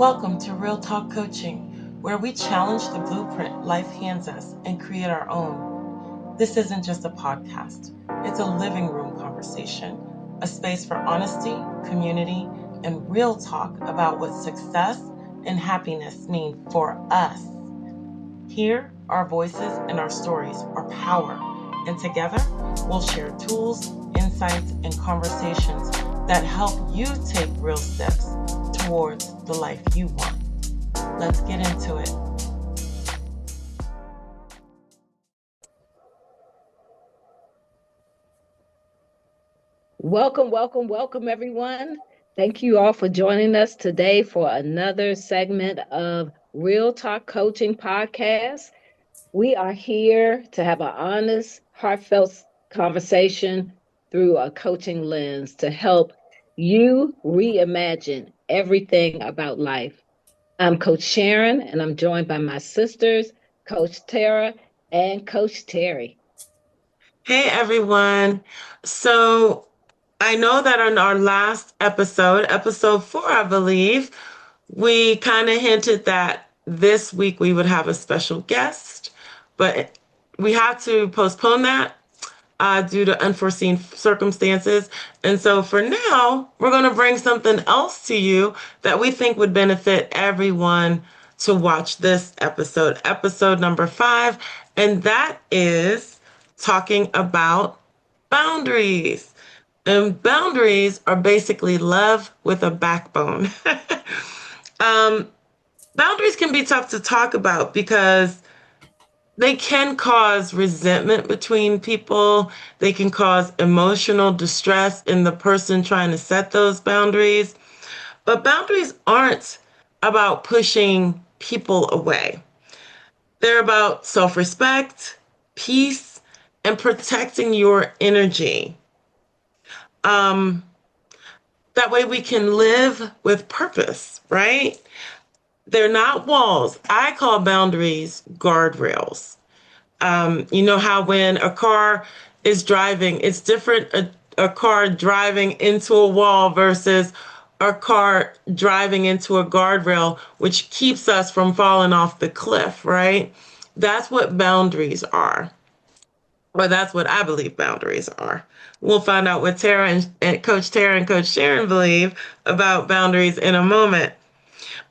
Welcome to R.E.A.L.Talk Coaching, where we challenge the blueprint life hands us and create our own. This isn't just a podcast, it's a living room conversation, a space for honesty, community, and real talk about what success and happiness mean for us. Here, our voices and our stories are power, and together we'll share tools, insights, and conversations that help you take real steps towards the life you want. Let's get into it. Welcome, everyone. Thank you all for joining us today for another segment of Real Talk Coaching Podcast. We are here to have an honest, heartfelt conversation through a coaching lens to help you reimagine everything about life. I'm Coach Sharon, and I'm joined by my sisters, Coach Tara and Coach Terry. Hey everyone. So I know that on our last episode, episode 4, I believe, we kind of hinted that this week we would have a special guest, but we had to postpone that due to unforeseen circumstances. And so for now, we're going to bring something else to you that we think would benefit everyone to watch this episode, episode number 5. And that is talking about boundaries. And boundaries are basically love with a backbone. Boundaries can be tough to talk about because they can cause resentment between people. They can cause emotional distress in the person trying to set those boundaries. But boundaries aren't about pushing people away. They're about self-respect, peace, and protecting your energy. That way we can live with purpose, right? They're not walls. I call boundaries guardrails. You know how when a car is driving, it's different a car driving into a wall versus a car driving into a guardrail, which keeps us from falling off the cliff, right? That's what boundaries are. Or that's what I believe boundaries are. We'll find out what and Coach Tara and Coach Sharon believe about boundaries in a moment.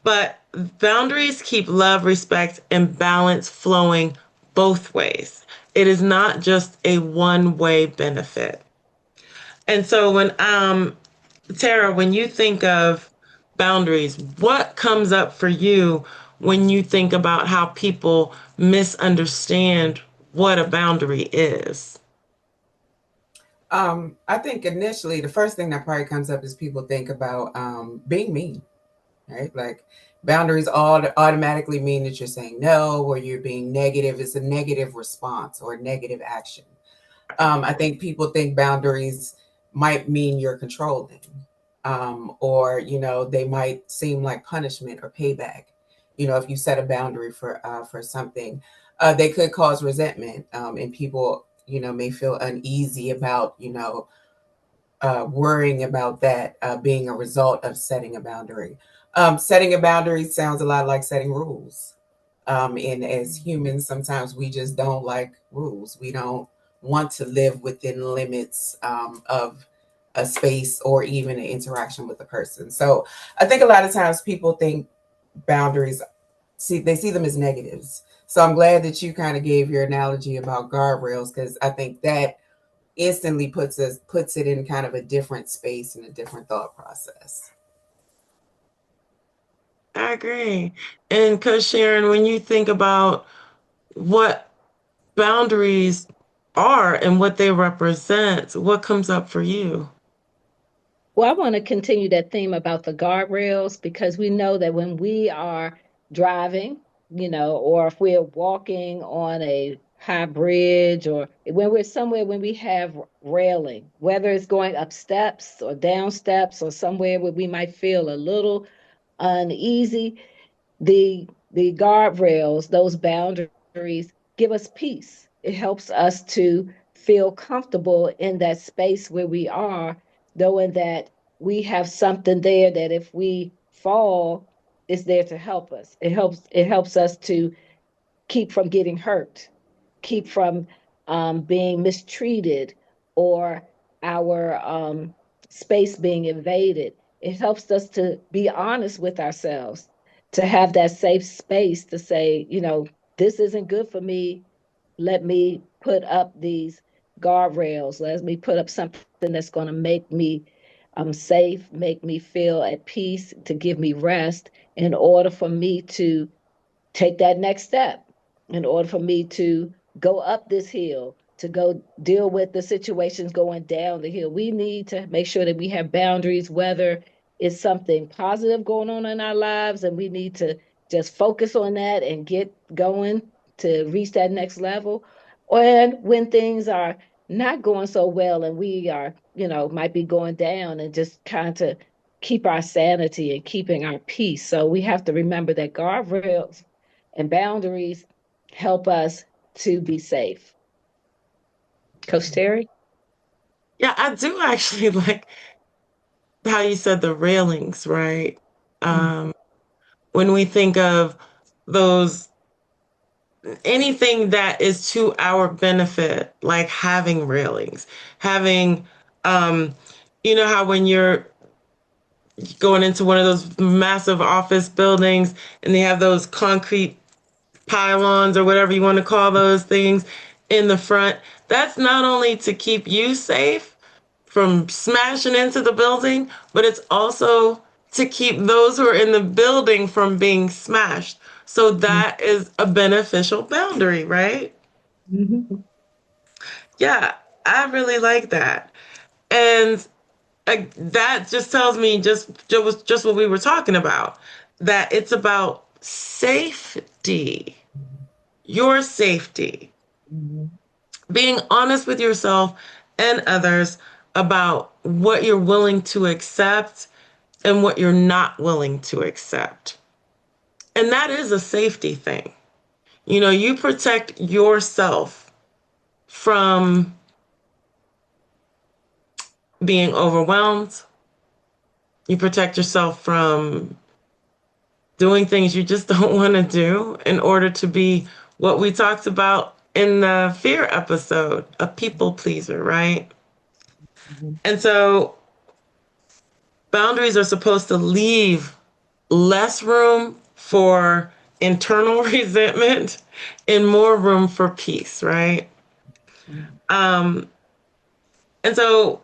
But boundaries keep love, respect, and balance flowing both ways. It is not just a one-way benefit. And so when Tara, when you think of boundaries, what comes up for you when you think about how people misunderstand what a boundary is? I think initially the first thing that probably comes up is people think about being mean, right? Like boundaries all automatically mean that you're saying no or you're being negative. It's a negative response or a negative action. I think people think boundaries might mean you're controlling, or they might seem like punishment or payback. If you set a boundary for something, they could cause resentment, and people may feel uneasy about worrying about that being a result of setting a boundary. Setting a boundary sounds a lot like setting rules. And as humans, sometimes we just don't like rules. We don't want to live within limits of a space or even an interaction with a person. So I think a lot of times people think boundaries, they see them as negatives. So I'm glad that you kind of gave your analogy about guardrails, because I think that instantly puts it in kind of a different space and a different thought process. I agree. And Coach Sharon, when you think about what boundaries are and what they represent, what comes up for you? Well, I want to continue that theme about the guardrails because we know that when we are driving, or if we're walking on a high bridge or when we're somewhere when we have railing, whether it's going up steps or down steps or somewhere where we might feel a little uneasy, the guardrails, those boundaries give us peace. It helps us to feel comfortable in that space where we are, knowing that we have something there that if we fall, is there to help us. It helps us to keep from getting hurt, keep from being mistreated, or our space being invaded. It helps us to be honest with ourselves, to have that safe space to say, this isn't good for me. Let me put up these guardrails. Let me put up something that's going to make me safe, make me feel at peace, to give me rest in order for me to take that next step, in order for me to go up this hill, to go deal with the situations going down the hill. We need to make sure that we have boundaries, whether it's something positive going on in our lives, and we need to just focus on that and get going to reach that next level. And when things are not going so well and we are, might be going down, and just kind of keep our sanity and keeping our peace. So we have to remember that guardrails and boundaries help us to be safe. Coach Terry? Yeah, I do actually like how you said the railings, right? Mm, Um, when we think of those, anything that is to our benefit, like having railings, having, um, you know, how when you're going into one of those massive office buildings and they have those concrete pylons or whatever you want to call those things in the front, that's not only to keep you safe from smashing into the building, but it's also to keep those who are in the building from being smashed. So mm, that is a beneficial boundary, right? mhm, Yeah, I really like that. And that just tells me just what we were talking about, that it's about safety, your safety, mhm, being honest with yourself and others about what you're willing to accept and what you're not willing to accept. And that is a safety thing. You protect yourself from being overwhelmed. You protect yourself from doing things you just don't want to do in order to be what we talked about in the fear episode, a people pleaser, right? mhm, And so boundaries are supposed to leave less room for internal resentment and more room for peace, right? mhm, Um, and so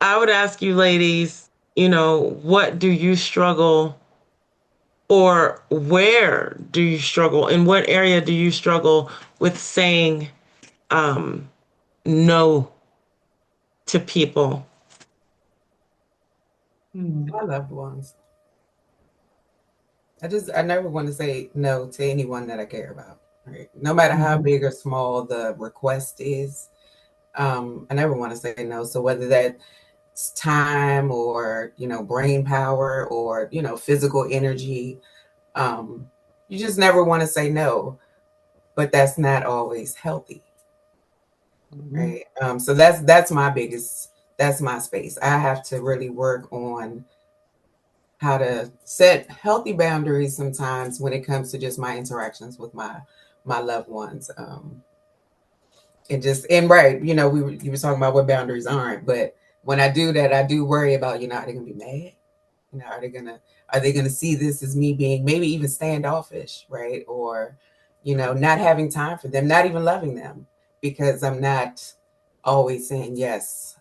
I would ask you, ladies, what do you struggle, or where do you struggle? In what area do you struggle with saying um, no to people? mhm, My loved ones. I never want to say no to anyone that I care about. Right? No matter how mhm, big or small the request is, I never want to say no. So whether that's time or brain power or physical energy, um, you just never want to say no. But that's not always healthy, mhm, right? So that's my biggest. That's my space. I have to really work on how to set healthy boundaries sometimes when it comes to just my interactions with my loved ones. And right, you were talking about what boundaries aren't, but when I do that, I do worry about, are they gonna be mad? Are they gonna see this as me being maybe even standoffish, right? Or, not having time for them, not even loving them because I'm not always saying yes.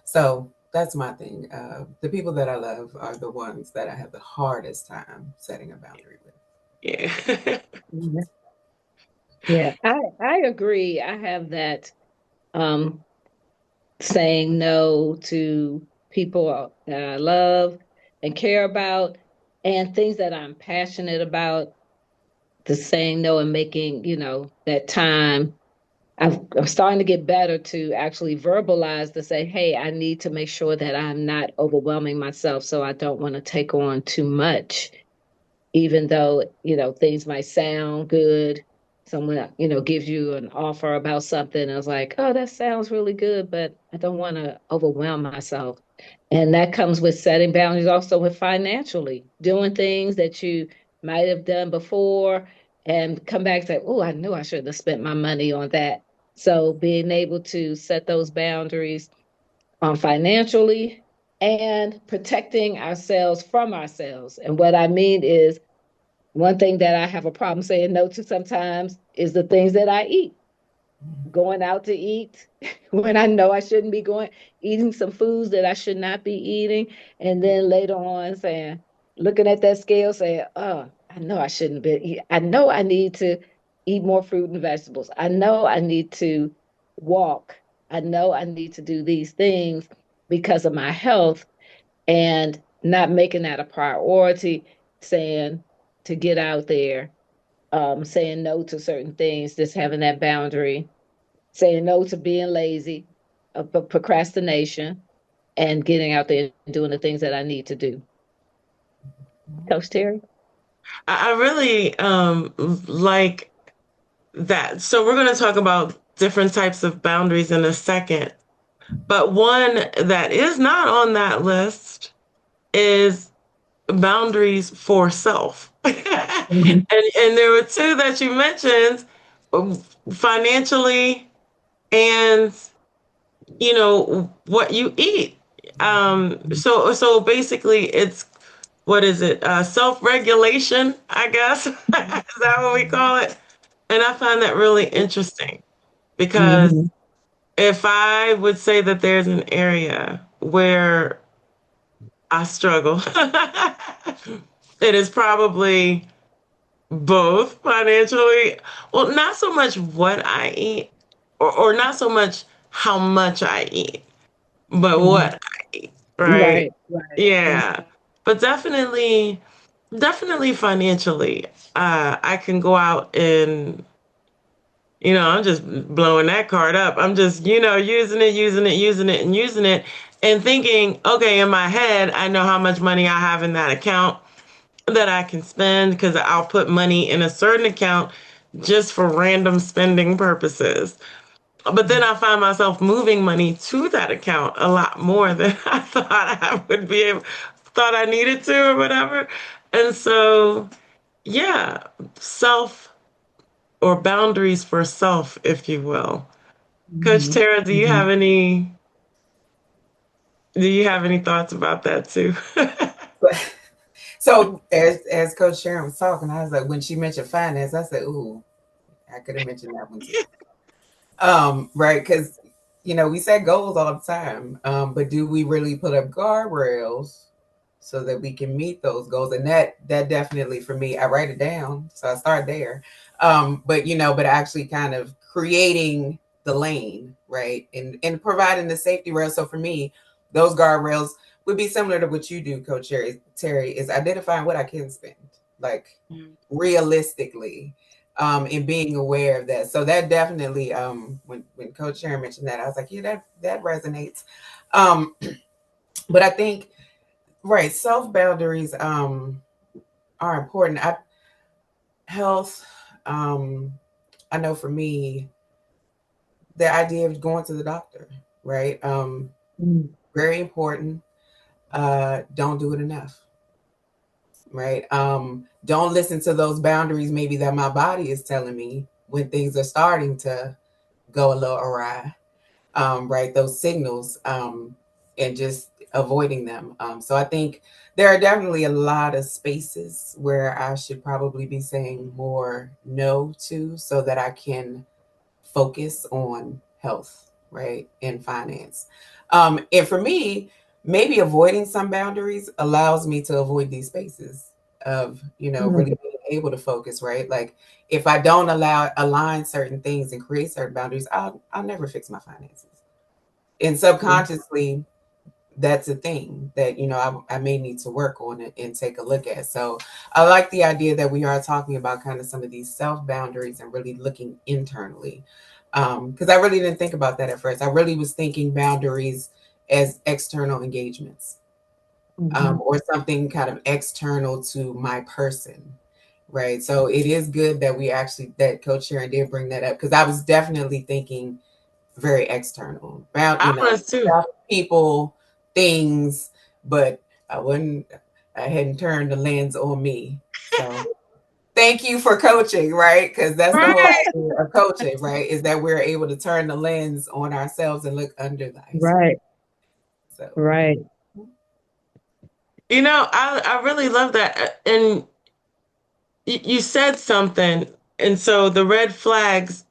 So that's my thing. The people that I love are the ones that I have the hardest time setting a boundary with. Yeah. mhm. Yeah, I agree. I have that um saying no to people that I love and care about, and things that I'm passionate about, the saying no and making, that time. I'm starting to get better to actually verbalize to say, hey, I need to make sure that I'm not overwhelming myself. So I don't want to take on too much, even though, things might sound good, someone, gives you an offer about something. And it's like, oh, that sounds really good, but I don't want to overwhelm myself. And that comes with setting boundaries, also with financially doing things that you might have done before and come back and say, oh, I knew I shouldn't have spent my money on that. So being able to set those boundaries financially and protecting ourselves from ourselves. And what I mean is, one thing that I have a problem saying no to sometimes is the things that I eat. Going out to eat when I know I shouldn't be going, eating some foods that I should not be eating, and then later on saying, looking at that scale, saying, "Oh, I know I shouldn't be. I know I need to eat more fruit and vegetables. I know I need to walk. I know I need to do these things because of my health, and not making that a priority, saying to get out there, saying no to certain things, just having that boundary, saying no to being lazy, procrastination, and getting out there and doing the things that I need to do. Coach Terry? I really like that. So we're going to talk about different types of boundaries in a second. But one that is not on that list is boundaries for self. Mhm. And there were two that you mentioned, financially and what you eat. So basically it's, what is it? Self-regulation, I guess. Is that what we call it? And I find that really interesting because Mhm. if I would say that there's an area where I struggle, it is probably both financially. Well, not so much what I eat, or not so much how much I eat, but Mhm. what I eat, right? Right, right. Yeah. But definitely financially. I can go out and, I'm just blowing that card up. I'm just, using it, and thinking, okay, in my head, I know how much money I have in that account that I can spend, because I'll put money in a certain account just for random spending purposes. But then I find myself moving money to that account a lot more than I thought I would be able, thought I needed to, or whatever. And so, yeah, self, or boundaries for self, if you will. Coach Mhm. Tara, do you have any thoughts about that too? So as Coach Sharon was talking, I was like, when she mentioned finance, I said, "Ooh, I could have mentioned that one too." Right? Because we set goals all the time, but do we really put up guardrails so that we can meet those goals? And that definitely for me, I write it down, so I start there. But actually kind of creating the lane, right, and providing the safety rail. So for me, those guardrails would be similar to what you do, Coach Terry, is identifying what I can spend, like realistically, and being aware of that. So that definitely, when Coach Sharon mentioned that, I was like, yeah, that resonates. Um, but I think, right, self boundaries are important. Health, um, I know for me, the idea of going to the doctor, right, Mhm. very important. Don't do it enough, right? Don't listen to those boundaries maybe that my body is telling me when things are starting to go a little awry, right? Those signals, and just avoiding them. So I think there are definitely a lot of spaces where I should probably be saying more no to, so that I can focus on health, right? And finance. And for me, maybe avoiding some boundaries allows me to avoid these spaces of, Mhm. really being able to focus, right? Like if I don't align certain things and create certain boundaries, I'll never fix my finances. And subconsciously, that's a thing that I may need to work on it and take a look at. So I like the idea that we are talking about kind of some of these self boundaries and really looking internally, because I really didn't think about that at first. I really was thinking boundaries as external engagements, Mhm. or something kind of external to my person. Right. So it is good that we actually that Coach Sharon did bring that up because I was definitely thinking very external about, I was too. stuff, people, things, but I wouldn't I hadn't turned the lens on me. So thank you for coaching, right? Because that's the whole Right. idea of coaching, right? Is that we're able to turn the lens on ourselves and look under the iceberg. Right, So right. I really love that. And you said something. And so the red flags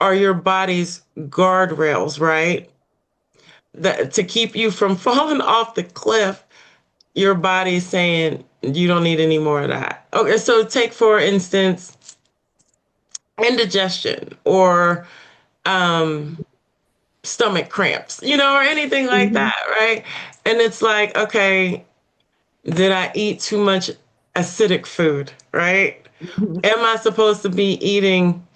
are your body's guardrails, right? That to keep you from falling off the cliff, your body's saying you don't need any more of that. Okay, so take for instance indigestion or um stomach cramps, or anything like Mhm, that, right? And it's like, okay, did I eat too much acidic food, right? mhm. Am I supposed to be eating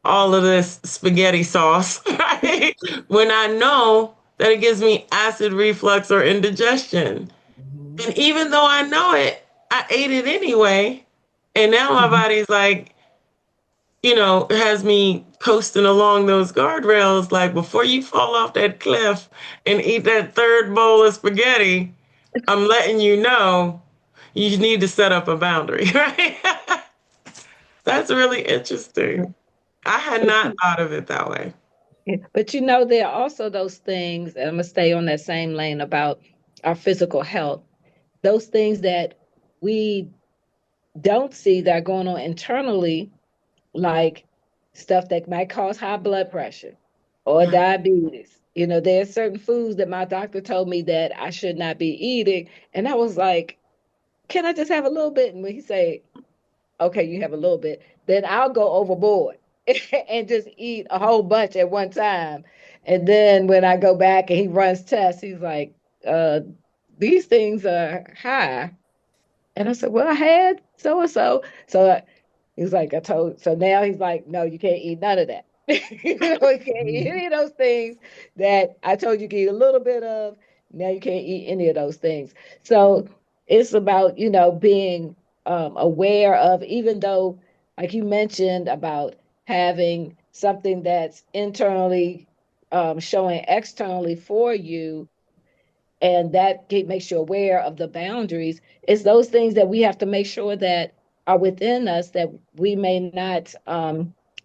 all of this spaghetti sauce, right? When I know that it gives me acid reflux or indigestion. mhm, And even though I know it, I ate it anyway. And now my Mhm. body's like, has me coasting along those guardrails. Like, before you fall off that cliff and eat that third bowl of spaghetti, I'm letting you know you need to set up a boundary, right? That's really interesting. I had But not you, thought of it that way. yeah, but there are also those things, and I'm gonna stay on that same lane about our physical health. Those things that we don't see that are going on internally, like stuff that might cause high blood pressure or diabetes. There are certain foods that my doctor told me that I should not be eating, and I was like, "Can I just have a little bit?" And when he say, "Okay, you have a little bit," then I'll go overboard and just eat a whole bunch at one time. And then when I go back and he runs tests, he's like, uh, "These things are high." And I said, "Well, I had so and so." So he's like, so now he's like, "No, you can't eat none of that." You can't eat mhm, any of those things that I told you to eat a little bit of. Now you can't eat any of those things. So it's about, being aware of, even though, like you mentioned, about having something that's internally showing externally for you, and makes you aware of the boundaries. It's those things that we have to make sure that are within us that we may not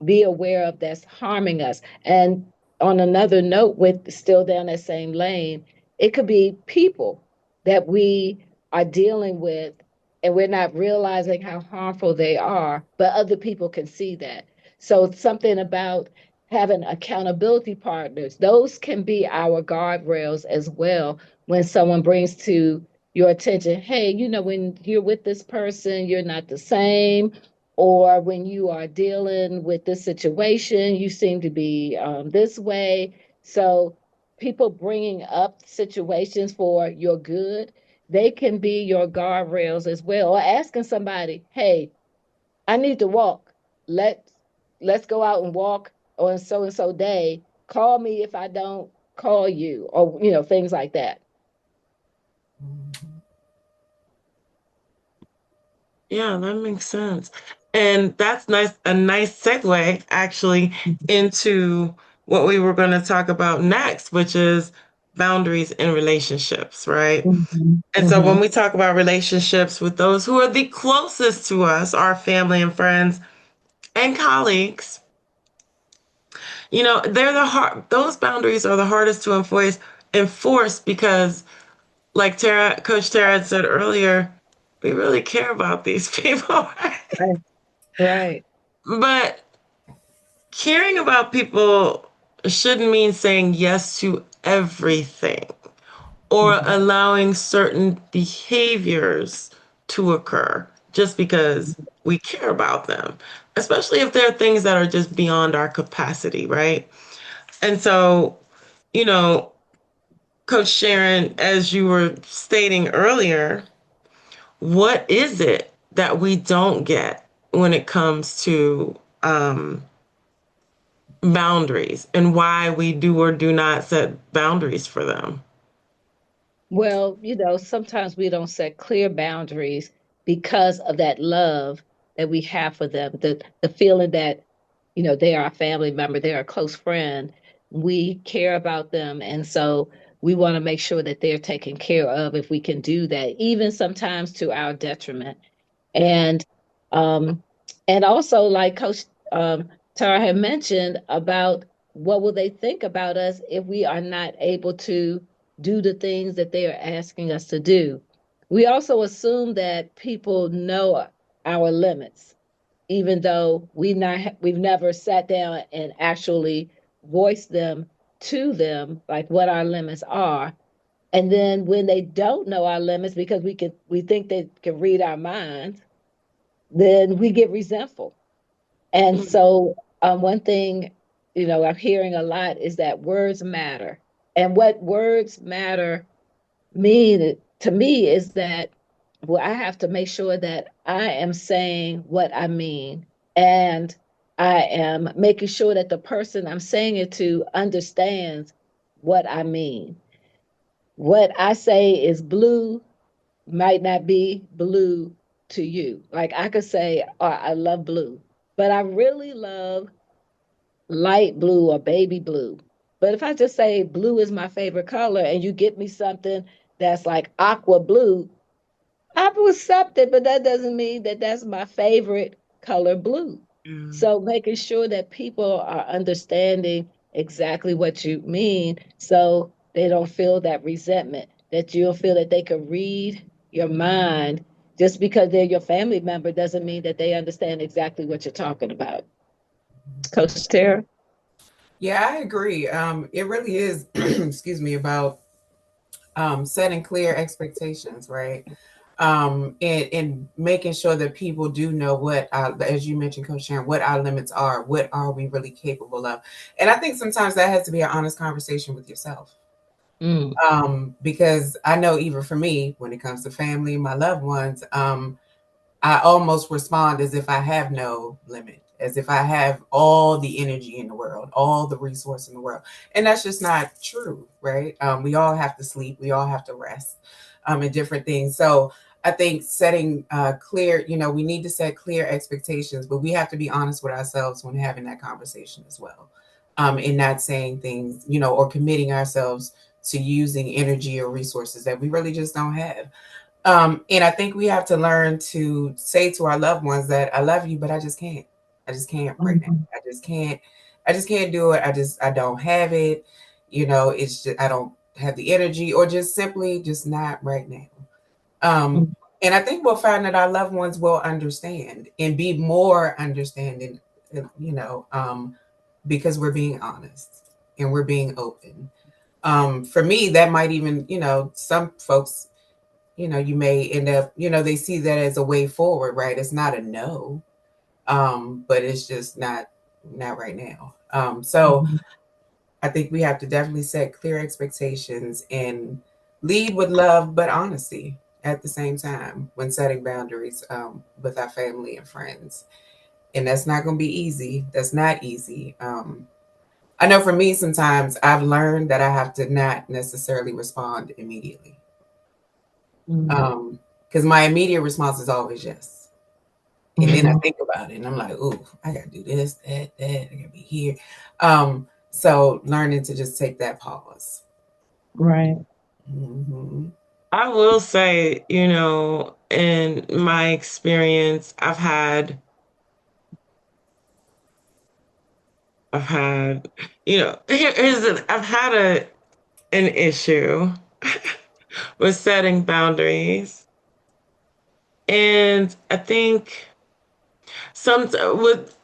be aware of, that's harming us. And on another note, with still down that same lane, it could be people that we are dealing with and we're not realizing how harmful they are, but other people can see that. So something about having accountability partners, those can be our guardrails as well. When someone brings to your attention, hey, when you're with this person, you're not the same, or when you are dealing with this situation, you seem to be this way. So people bringing up situations for your good, they can be your guardrails as well. Or asking somebody, hey, I need to walk. Let's go out and walk on so and so day. Call me if I don't call you, or things like that. mhm, Yeah, that makes sense. And that's a nice segue actually into what we were going to talk about next, which is boundaries in relationships, right? Mhm, And so when mhm. we talk about relationships with those who are the closest to us, our family and friends and colleagues, they're those boundaries are the hardest to enforce because, like Coach Tara had said earlier, we really care about these people. Right, right. But caring about people shouldn't mean saying yes to everything or Mhm. allowing certain behaviors to occur just because we care about them, especially if there are things that are just beyond our capacity, right? And so, you know, Coach Sharon, as you were stating earlier, what is it that we don't get when it comes to boundaries and why we do or do not set boundaries for them? Well, sometimes we don't set clear boundaries because of that love. that we have for them, the feeling that, they are a family member, they're a close friend. We care about them. And so we want to make sure that they're taken care of if we can do that, even sometimes to our detriment. And um, and also, like Coach Tara had mentioned about what will they think about us if we are not able to do the things that they are asking us to do. We also assume that people know our limits, even though we've never sat down and actually voiced them to them, like what our limits are. And then when they don't know our limits, because we think they can read our minds, then we get resentful. And Mm, so, one thing, I'm hearing a lot is that words matter. And what words matter mean to me is that, well, I have to make sure that I am saying what I mean. And I am making sure that the person I'm saying it to understands what I mean. What I say is blue might not be blue to you. Like I could say, oh, I love blue, but I really love light blue or baby blue. But if I just say blue is my favorite color and you get me something that's like aqua blue, I will accept it, but that doesn't mean that that's my favorite color blue. yeah. So making sure that people are understanding exactly what you mean so they don't feel that resentment, that you'll feel that they can read your mind. Just because they're your family member doesn't mean that they understand exactly what you're talking about. Coach Tara? Yeah, I agree. It really is, excuse me, about setting clear expectations, right? And making sure that people do know what, as you mentioned, Coach Sharon, what our limits are. What are we really capable of? And I think sometimes that has to be an honest conversation with yourself. Mm, Because I know even for me, when it comes to family, my loved ones, I almost respond as if I have no limit, as if I have all the energy in the world, all the resource in the world. And that's just not true, right? We all have to sleep, we all have to rest, and different things. So I think setting clear, we need to set clear expectations, but we have to be honest with ourselves when having that conversation as well. And not saying things, or committing ourselves to using energy or resources that we really just don't have. And I think we have to learn to say to our loved ones that I love you, but I just can't. I just can't right now. mhm, I just can't. I just can't do it. I don't have it. It's just I don't have the energy, or just simply just not right now. Um, mm, and I think we'll find that our loved ones will understand and be more understanding. Because we're being honest and we're being open. For me, that might even, some folks, you may end up, they see that as a way forward, right? It's not a no, but it's just not right now. So mhm, I think we have to definitely set clear expectations and lead with love, but honesty at the same time when setting boundaries with our family and friends. And that's not going to be easy. That's not easy. I know for me, sometimes I've learned that I have to not necessarily respond immediately. mm, Because my immediate response is always yes. And then I mhm. think about it and I'm like, ooh, I gotta do this, that, I gotta be here. So learning to just take that pause. Right. Hmm. I will say, in my experience, I've had, I've had an issue with setting boundaries. And I think some with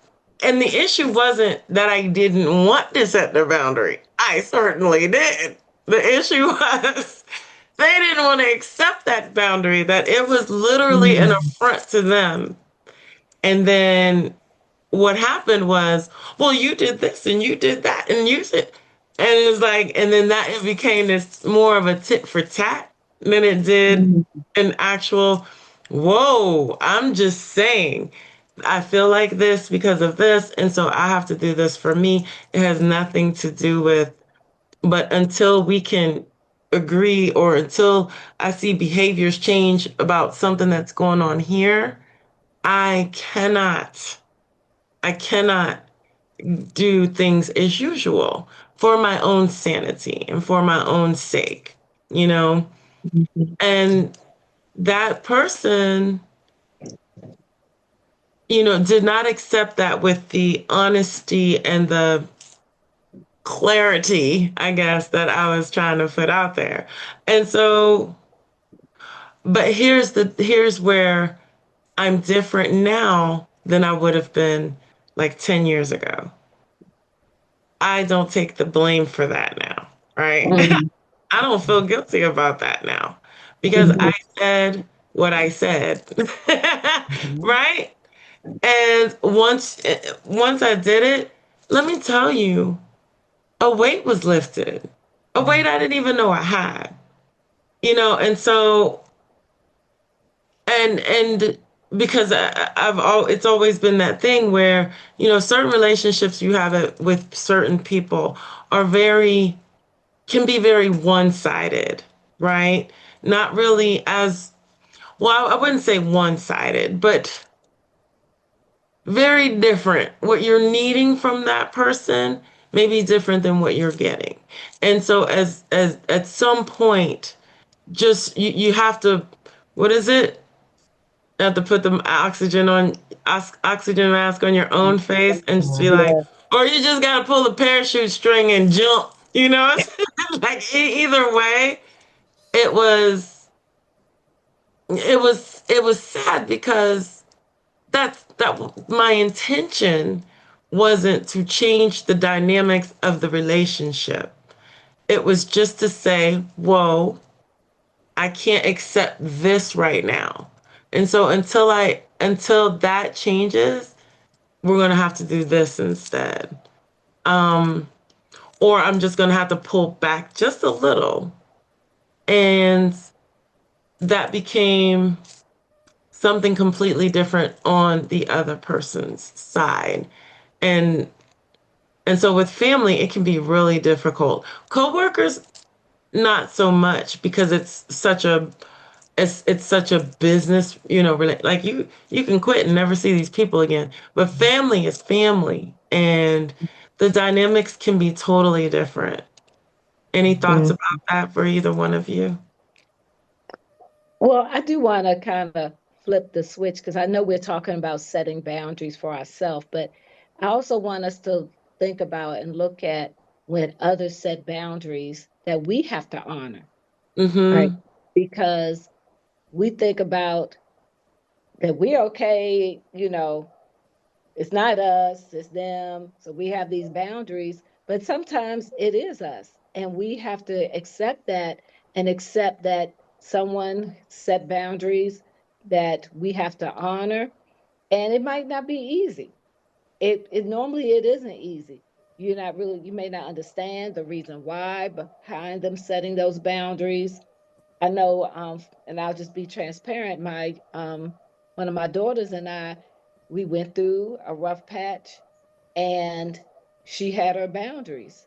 and the issue wasn't that I didn't want to set the boundary. I certainly did. The issue was they didn't want to accept that boundary, that it was literally an Mm, affront to them. And then what happened was, well, you did this and you did that and you said, and it was like, and then that it became this more of a tit for tat than it did mm, an actual, whoa, I'm just saying, I feel like this because of this. And so I have to do this for me. It has nothing to do with, but until we can agree or until I see behaviors change about something that's going on here, I cannot, I cannot do things as usual for my own sanity and for my own sake, you know? Mhm. And that person, did not accept that with the honesty and the clarity, I guess, that I was trying to put out there. And so, but here's where I'm different now than I would have been like 10 years ago. I don't take the blame for that now, right? Mhm. I don't feel guilty about that now because I Mhm. said what I said, Mhm. right? And once I did it, let me tell you, a weight was lifted, a weight I didn't even know I had, and so and because it's always been that thing where certain relationships you have it with certain people are very can be very one-sided, right? Not really as well, I wouldn't say one-sided, but very different. What you're needing from that person may be different than what you're getting. And so as at some point, just you have to, what is it? You have to put the oxygen mask on your own face and just be like, Yeah. or you just gotta pull the parachute string and jump. Like either way, it was it was sad because that my intention wasn't to change the dynamics of the relationship. It was just to say, whoa, I can't accept this right now. And so until that changes, we're gonna have to do this instead. Um, or I'm just gonna have to pull back just a little. And that became something completely different on the other person's side. And and so with family, it can be really difficult. Coworkers, not so much because it's such a business, like you can quit and never see these people again. But family is family, and the dynamics can be totally different. Any thoughts Mhm. about that for either one of you? Well, I do want to kind of flip the switch because I know we're talking about setting boundaries for ourselves, but I also want us to think about and look at when others set boundaries that we have to honor, right? Mm-hmm. Because we think about that we're okay, it's not us, it's them. So we have these boundaries, but sometimes it is us. And we have to accept that and accept that someone set boundaries that we have to honor. And it might not be easy. It normally it isn't easy. You may not understand the reason why behind them setting those boundaries. I know, and I'll just be transparent. My one of my daughters and I, we went through a rough patch, and she had her boundaries,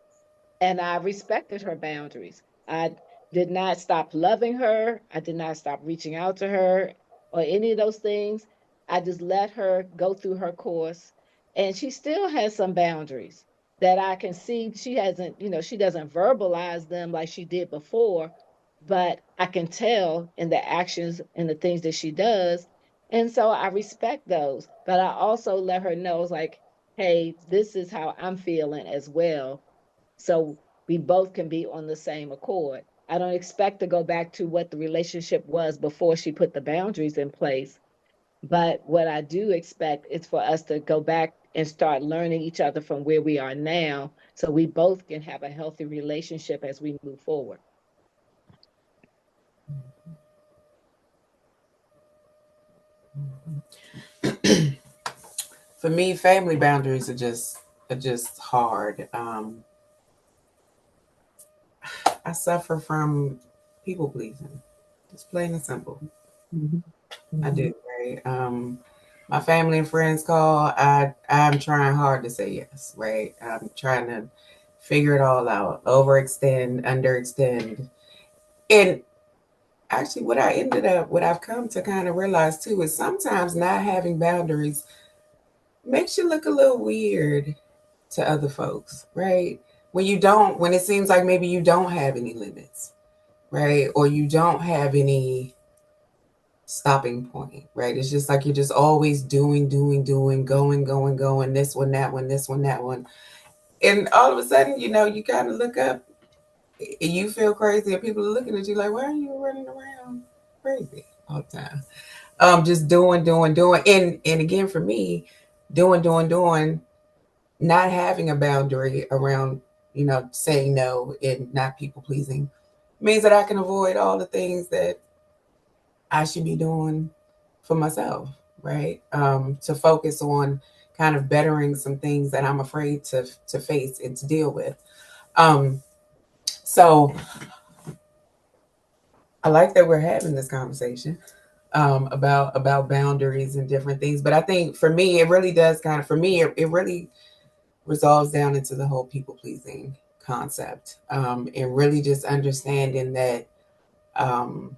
and I respected her boundaries. I did not stop loving her. I did not stop reaching out to her or any of those things. I just let her go through her course. And she still has some boundaries that I can see. She hasn't, she doesn't verbalize them like she did before, but I can tell in the actions and the things that she does. And so I respect those. But I also let her know, it's like, hey, this is how I'm feeling as well, so we both can be on the same accord. I don't expect to go back to what the relationship was before she put the boundaries in place. But what I do expect is for us to go back and start learning each other from where we are now so we both can have a healthy relationship as we move forward. For me, family boundaries are just hard. I suffer from people pleasing, just plain and simple. Mhm. I Mhm. do, right? My family and friends call. I'm trying hard to say yes, right? I'm trying to figure it all out, overextend, underextend, and actually what I've come to kind of realize too is sometimes not having boundaries makes you look a little weird to other folks, right? When it seems like maybe you don't have any limits, right? Or you don't have any stopping point, right? It's just like you're just always doing, going, this one, that one, this one, that one. And all of a sudden, you kind of look up and you feel crazy, and people are looking at you like, why are you running around crazy all the time? Just doing. And again, for me, doing, not having a boundary around, saying no and not people pleasing means that I can avoid all the things that I should be doing for myself, right? To focus on kind of bettering some things that I'm afraid to face and to deal with. Um, so I like that we're having this conversation about boundaries and different things. But I think for me, it really does kind of for me, it really resolves down into the whole people pleasing concept, and really just understanding that um,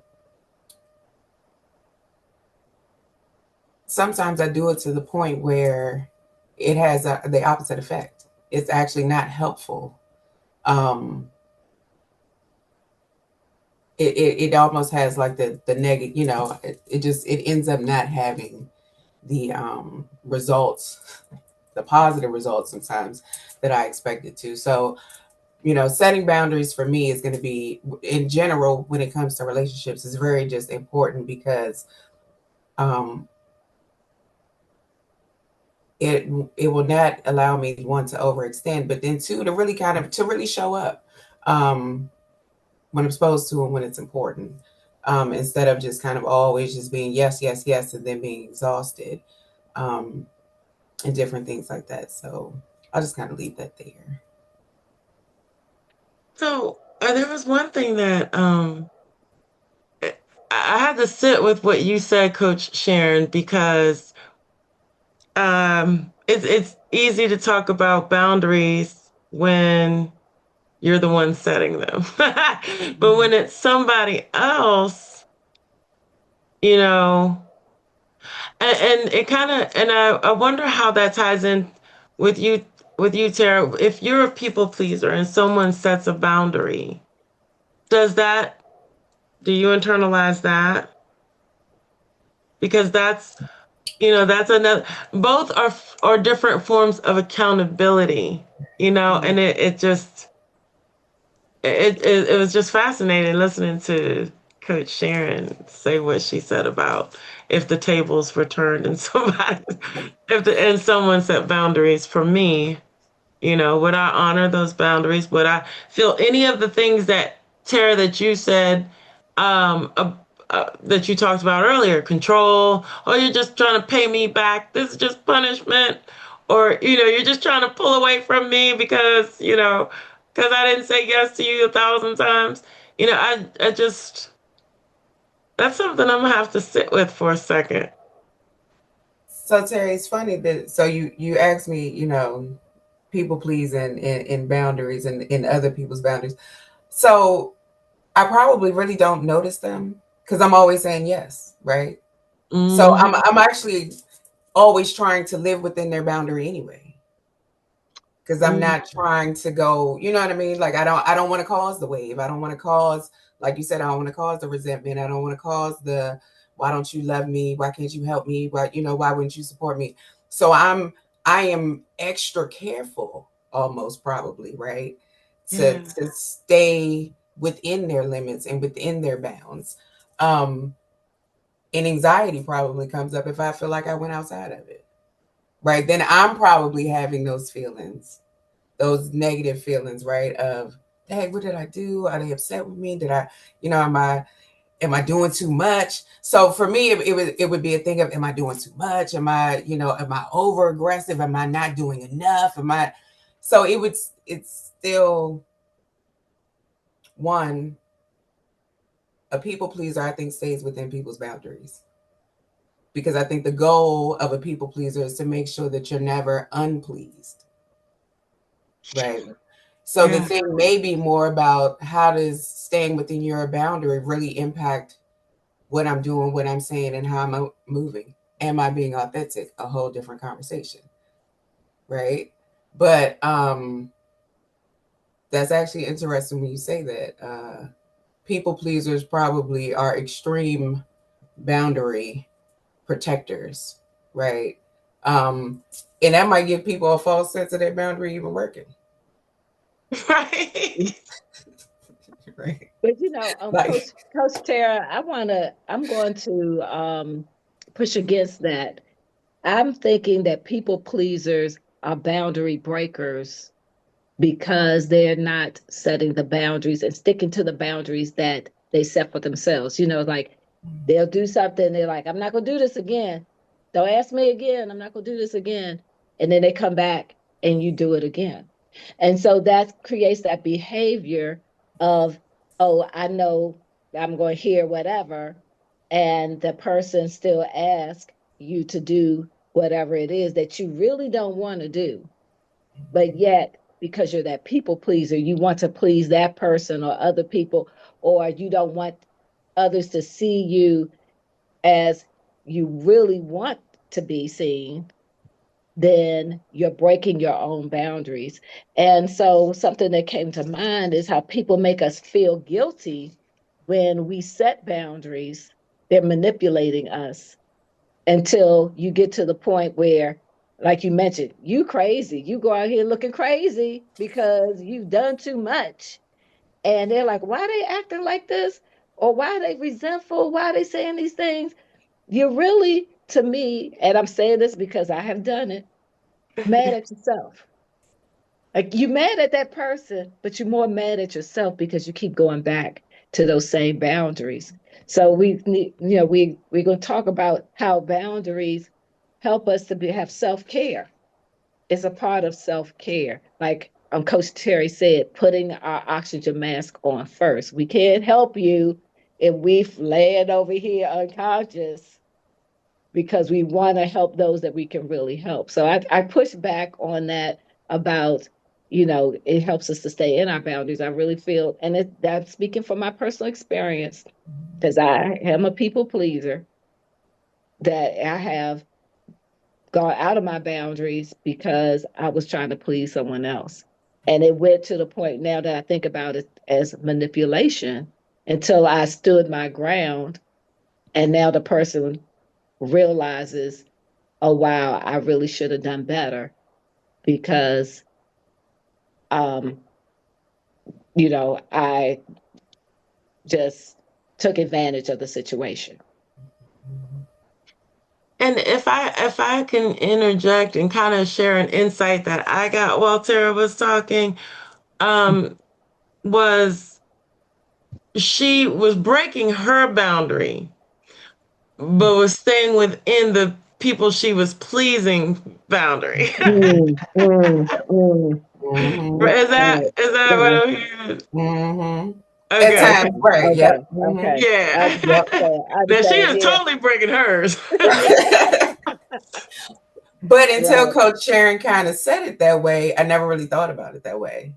sometimes I do it to the point where it has the opposite effect. It's actually not helpful. Um, it almost has like the negative, it ends up not having the results, the positive results sometimes that I expected to. So, setting boundaries for me is going to be, in general, when it comes to relationships, is very just important because um, it it will not allow me, one, to overextend, but then two, to really show up um, when I'm supposed to and when it's important. Instead of just kind of always just being yes, yes, yes, and then being exhausted, um, and different things like that. So I'll just kind of leave that there. So there was one thing that I had to sit with what you said, Coach Sharon, because it's easy to talk about boundaries when you're the one setting them. But when it's somebody else, you know, and it kind of, and I wonder how that ties in with you, Tara. If you're a people pleaser and someone sets a boundary, does that, do you internalize that? Because that's another, both are different forms of accountability, Mhm. and it just, it was just fascinating listening to Coach Sharon say what she said about if the tables were turned and somebody, and someone set boundaries for me. Would I honor those boundaries? Would I feel any of the things that, Tara, that you said, um, uh, that you talked about earlier? Control. Oh, you're just trying to pay me back. This is just punishment. Or, you're just trying to pull away from me because I didn't say yes to you 1,000 times. I just, that's something I'm going to have to sit with for a second. So Terry, it's funny that you asked me, people pleasing and boundaries and in other people's boundaries. So I probably really don't notice them because I'm always saying yes, right? So Hmm. I'm actually always trying to live within their boundary anyway, because I'm Hmm. not trying to go, you know what I mean? Like I don't want to cause the wave. I don't want to cause, like you said, I don't want to cause the resentment. I don't want to cause the why don't you love me? Why can't you help me? Why wouldn't you support me? So I am extra careful, almost probably, right? To Yeah. to stay within their limits and within their bounds. Um and anxiety probably comes up if I feel like I went outside of it. Right? Then I'm probably having those feelings, those negative feelings, right? Of, hey, what did I do? Are they upset with me? Did I, am I doing too much? So for me, it would be a thing of, am I doing too much? Am I over aggressive? Am I not doing enough? So it's still one, a people pleaser, I think, stays within people's boundaries. Because I think the goal of a people pleaser is to make sure that you're never unpleased, right? So the Yeah. thing may be more about how does staying within your boundary really impact what I'm doing, what I'm saying, and how I'm moving. Am I being authentic? A whole different conversation, right? But that's actually interesting when you say that. People pleasers probably are extreme boundary protectors, right? Um, and that might give people a false sense of their boundary even working, Right. right? But Like, Coach Tara, I'm going to push against that. I'm thinking that people pleasers are boundary breakers because they're not setting the boundaries and sticking to the boundaries that they set for themselves. Like they'll do something, they're like, I'm not going to do this again. Don't ask me again. I'm not going to do this again. And then they come back and you do it again. And so that creates that behavior of, oh, I know I'm going to hear whatever. And the person still asks you to do whatever it is that you really don't want to do, but yet because you're that people pleaser, you want to please that person or other people, or you don't want others to see you as you really want to be seen, then you're breaking your own boundaries. And so something that came to mind is how people make us feel guilty when we set boundaries. They're manipulating us until you get to the point where, like you mentioned, you crazy. You go out here looking crazy because you've done too much. And they're like, why are they acting like this? Or why are they resentful? Why are they saying these things? You're really, to me, and I'm saying this because I have done it, mad at yourself. Like you mad at that person, but you're more mad at yourself because you keep going back to those same boundaries. So we need, we're going to talk about how boundaries help us to have self care. It's a part of self care. Like Coach Terry said, putting our oxygen mask on first. We can't help you if we've laid over here unconscious because we want to help those that we can really help. So I push back on that about, it helps us to stay in our boundaries. I really feel, and that's speaking from my personal experience, because I am a people pleaser, that I have gone out of my boundaries because I was trying to please someone else. And it went to the point now that I think about it as manipulation until I stood my ground. And now the person realizes, oh wow, I really should have done better because um, I just took advantage of the situation. And if I can interject and kind of share an insight that I got while Tara was talking, um, was she was breaking her boundary, but was staying within the people she was pleasing boundary. Mm, mm, mm. mm-hmm, Is that what Yeah. I'm hearing? mm-hmm. At Okay. Okay. times, right? Okay. Yep. Mm-hmm. Okay. I Yeah. Yep. Now she understand. is Yeah. totally breaking hers. But until Right. Coach Sharon kind of said it that way, I never really thought about it that way.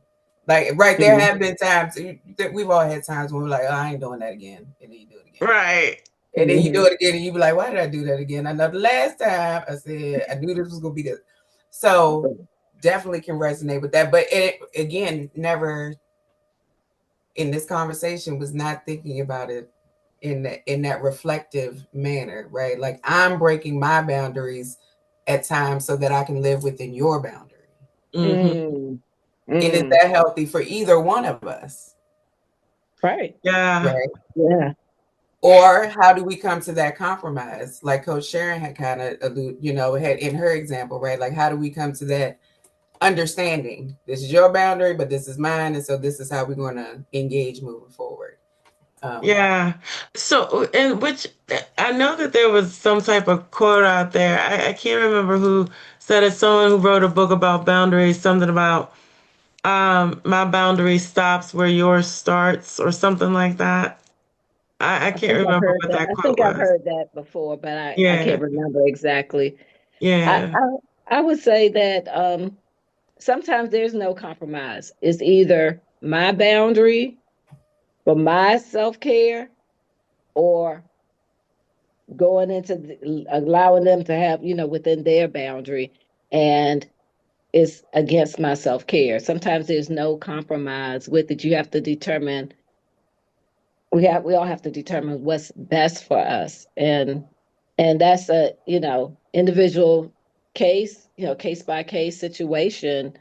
Like, right, there Mhm. have been times that we've all had times when we're like, oh, I ain't doing that again. And then you do it again. Right. And then you do Mhm. it again and you be like, why did I do that again? I know the last time I said I knew this was gonna be good. So definitely can resonate with that. But it again, never in this conversation was not thinking about it in that reflective manner, right? Like I'm breaking my boundaries at times so that I can live within your boundary. Mm-hmm. Mm. And is Mm. that healthy for either one of us? Right. Yeah. Right. Yeah. Or how do we come to that compromise? Like Coach Sharon had kind of had in her example, right? Like how do we come to that understanding? This is your boundary, but this is mine, and so this is how we're going to engage moving forward. Yeah. So, and which I know that there was some type of quote out there. I can't remember who said it. Someone who wrote a book about boundaries, something about my boundary stops where yours starts, or something like that. I I can't think I've remember heard what that. that I quote think I've was. heard that before, but I Yeah. can't remember exactly. I, Yeah. I I would say that sometimes there's no compromise. It's either my boundary for my self care or going into allowing them to have, within their boundary, and it's against my self-care. Sometimes there's no compromise with it. You have to determine, we all have to determine what's best for us. And that's a, individual case, case by case situation.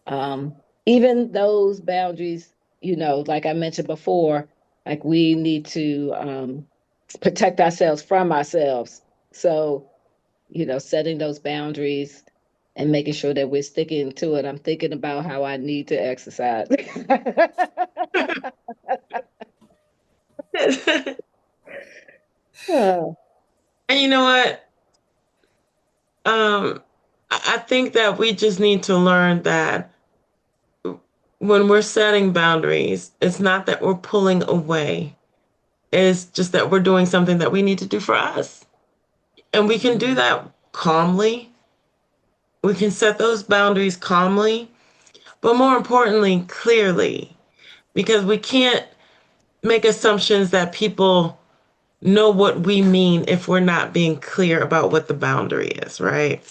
um, Even those boundaries, like I mentioned before, like we need to protect ourselves from ourselves. So, setting those boundaries and making sure that we're sticking to it. I'm thinking about how I need to exercise. Oh. And you know what? I think that we just need to learn that when we're setting boundaries, it's not that we're pulling away. It's just that we're doing something that we need to do for us. And we can do that calmly. We can set those boundaries calmly, but more importantly, clearly, because we can't make assumptions that people know what we mean if we're not being clear about what the boundary is, right?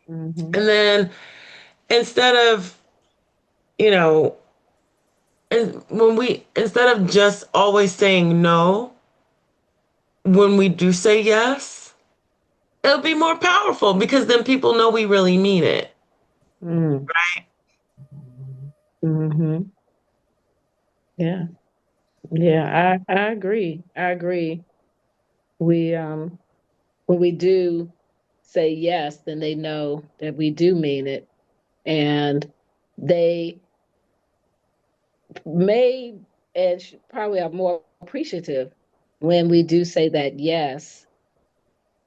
Mhm. And then instead of, you know, and when we, instead of just always saying no, when we do say yes, it'll be more powerful because then people know we really mean it. Mm. Mhm. Yeah. Yeah, I agree. I agree. We when we do say yes, then they know that we do mean it, and they may and probably are more appreciative when we do say that yes.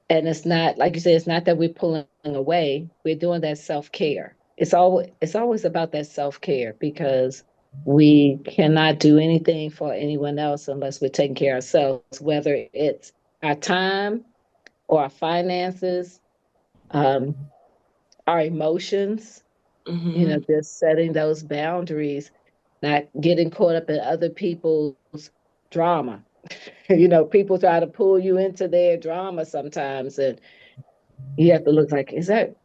And it's not, like you said, it's not that we're pulling away. We're doing that self-care. It's always about that self-care, because we cannot do anything for anyone else unless we're taking care of ourselves, whether it's our time or our finances, um, our emotions, Hmm. just setting those boundaries, not getting caught up in other people's drama. People try to pull you into their drama sometimes, and you have to look like, it's like,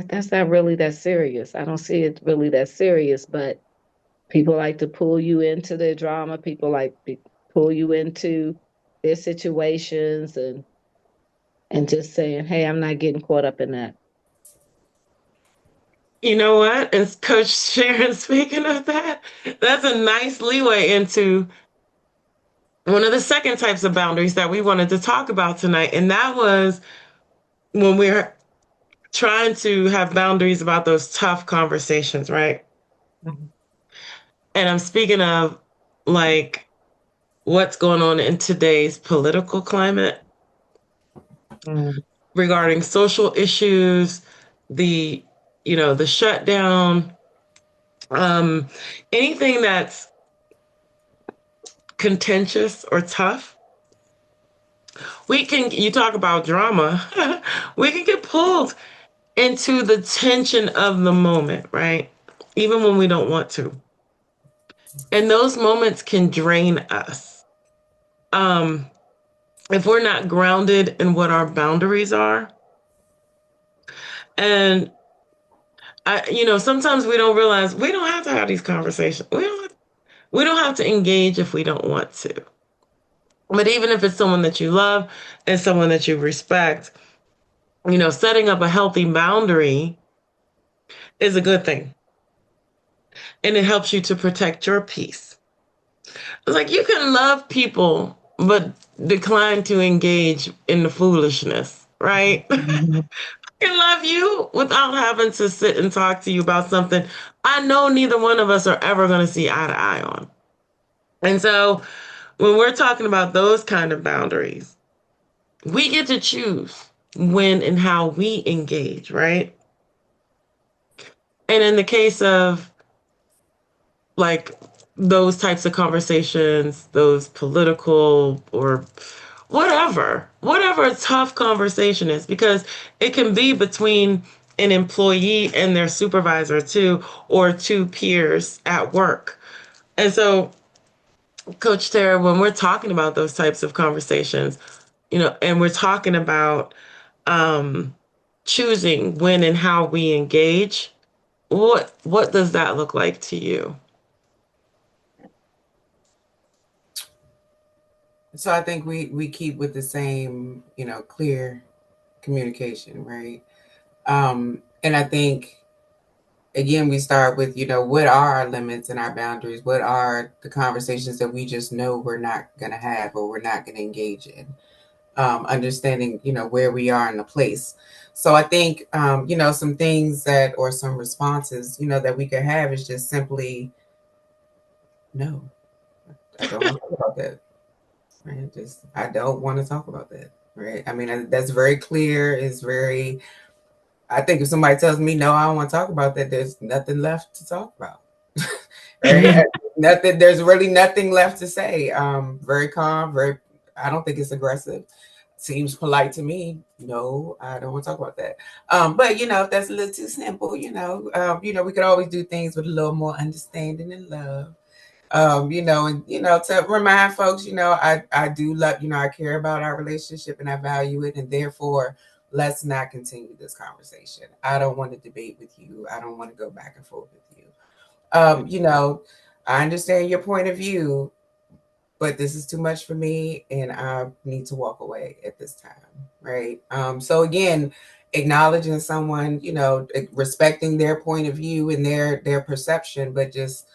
that's not really that serious. I don't see it really that serious, but people like to pull you into their drama. People like to pull you into their situations, and just saying, hey, I'm not getting caught up in that. You know what? And Coach Sharon, speaking of that, that's a nice leeway into one of the second types of boundaries that we wanted to talk about tonight. And that was when we're trying to have boundaries about those tough conversations, right? Mhm. And I'm speaking of like what's going on in today's political climate Mm. regarding social issues, the the shutdown, um, anything that's contentious or tough. We can, you talk about drama, we can get pulled into the tension of the moment, right? Even when we don't want to. And those moments can drain us. Um, if we're not grounded in what our boundaries are. And sometimes we don't realize we don't have to have these conversations. We don't have to engage if we don't want to. But even if it's someone that you love and someone that you respect, setting up a healthy boundary is a good thing. And it helps you to protect your peace. It's like you can love people, but decline to engage in the foolishness, right? Mhm. I can love you without having to sit and talk to you about something I know neither one of us are ever going to see eye to eye on. And so when we're talking about those kind of boundaries, we get to choose when and how we engage, right? And in the case of like those types of conversations, those political or whatever a tough conversation is, because it can be between an employee and their supervisor too, or two peers at work. And so, Coach Tara, when we're talking about those types of conversations, and we're talking about um, choosing when and how we engage. What does that look like to you? So I think we keep with the same, clear communication, right? And I think again we start with, what are our limits and our boundaries? What are the conversations that we just know we're not gonna have or we're not gonna engage in? Understanding, where we are in the place. So I think, some things that or some responses, that we could have is just simply no. I don't want to talk about that. Right? Just I don't want to talk about that. Right? I mean, that's very clear. It's very. I think if somebody tells me no, I don't want to talk about that, there's nothing left to talk about. Right? Nothing. There's really nothing left to say. Very calm. Very. I don't think it's aggressive. Seems polite to me. No, I don't want to talk about that. But if that's a little too simple, we could always do things with a little more understanding and love. And to remind folks, I do love, I care about our relationship and I value it, and therefore, let's not continue this conversation. I don't want to debate with you. I don't want to go back and forth with you. I understand your point of view, but this is too much for me, and I need to walk away at this time, right? So again, acknowledging someone, respecting their point of view and their perception, but just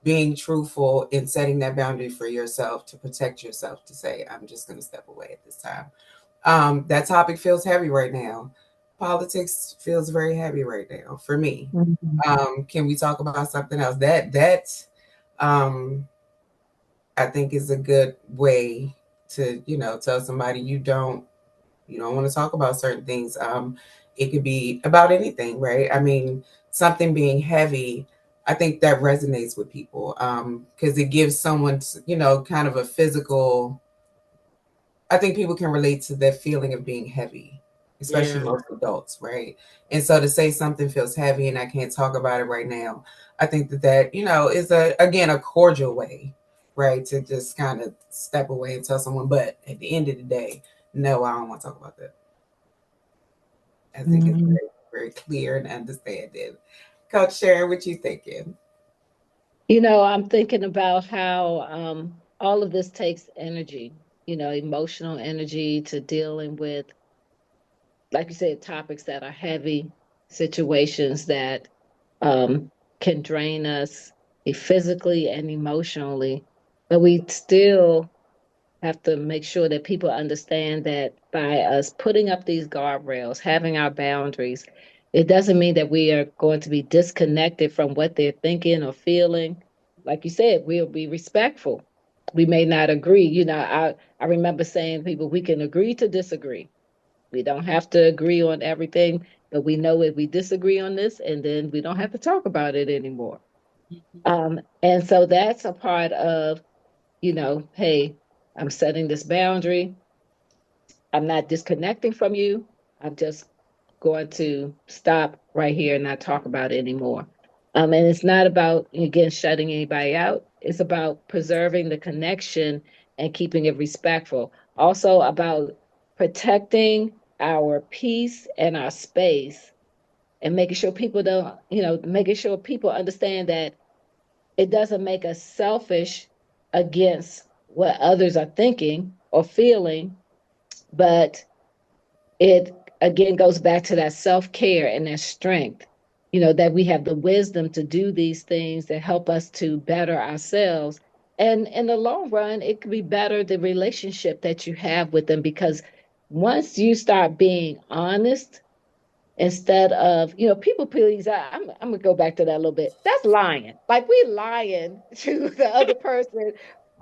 being truthful in setting that boundary for yourself to protect yourself to say, I'm just going to step away at this time. That topic feels heavy right now. Politics feels very heavy right now for me. Mhm. Can we talk about something else? That um, I think is a good way to tell somebody you don't want to talk about certain things. It could be about anything, right? I mean, something being heavy, I think that resonates with people because it gives someone, kind of a physical. I think people can relate to that feeling of being heavy, especially Yeah. most adults, right? And so to say something feels heavy and I can't talk about it right now, I think that is a cordial way, right, to just kind of step away and tell someone. But at the end of the day, no, I don't want to talk about that. I think it's Mhm. very, very clear and understanding. Coach Sharon, what you thinking? I'm thinking about how all of this takes energy, emotional energy to dealing with, like you said, topics that are heavy, situations that um, can drain us physically and emotionally. But we still have to make sure that people understand that by us putting up these guardrails, having our boundaries, it doesn't mean that we are going to be disconnected from what they're thinking or feeling. Like you said, we'll be respectful. We may not agree. I remember saying to people, we can agree to disagree. We don't have to agree on everything, but we know if we disagree on this, and then we don't have to talk about it anymore. And so that's a part of, hey, I'm setting this boundary. I'm not disconnecting from you. I'm just going to stop right here and not talk about it anymore. And it's not about, again, shutting anybody out. It's about preserving the connection and keeping it respectful. Also about protecting our peace and our space and making sure people don't, making sure people understand that it doesn't make us selfish against what others are thinking or feeling, but it again goes back to that self-care and that strength, that we have the wisdom to do these things that help us to better ourselves. And in the long run, it could be better the relationship that you have with them, because once you start being honest instead of, people please, I'm gonna go back to that a little bit. That's lying. Like we lying to the other person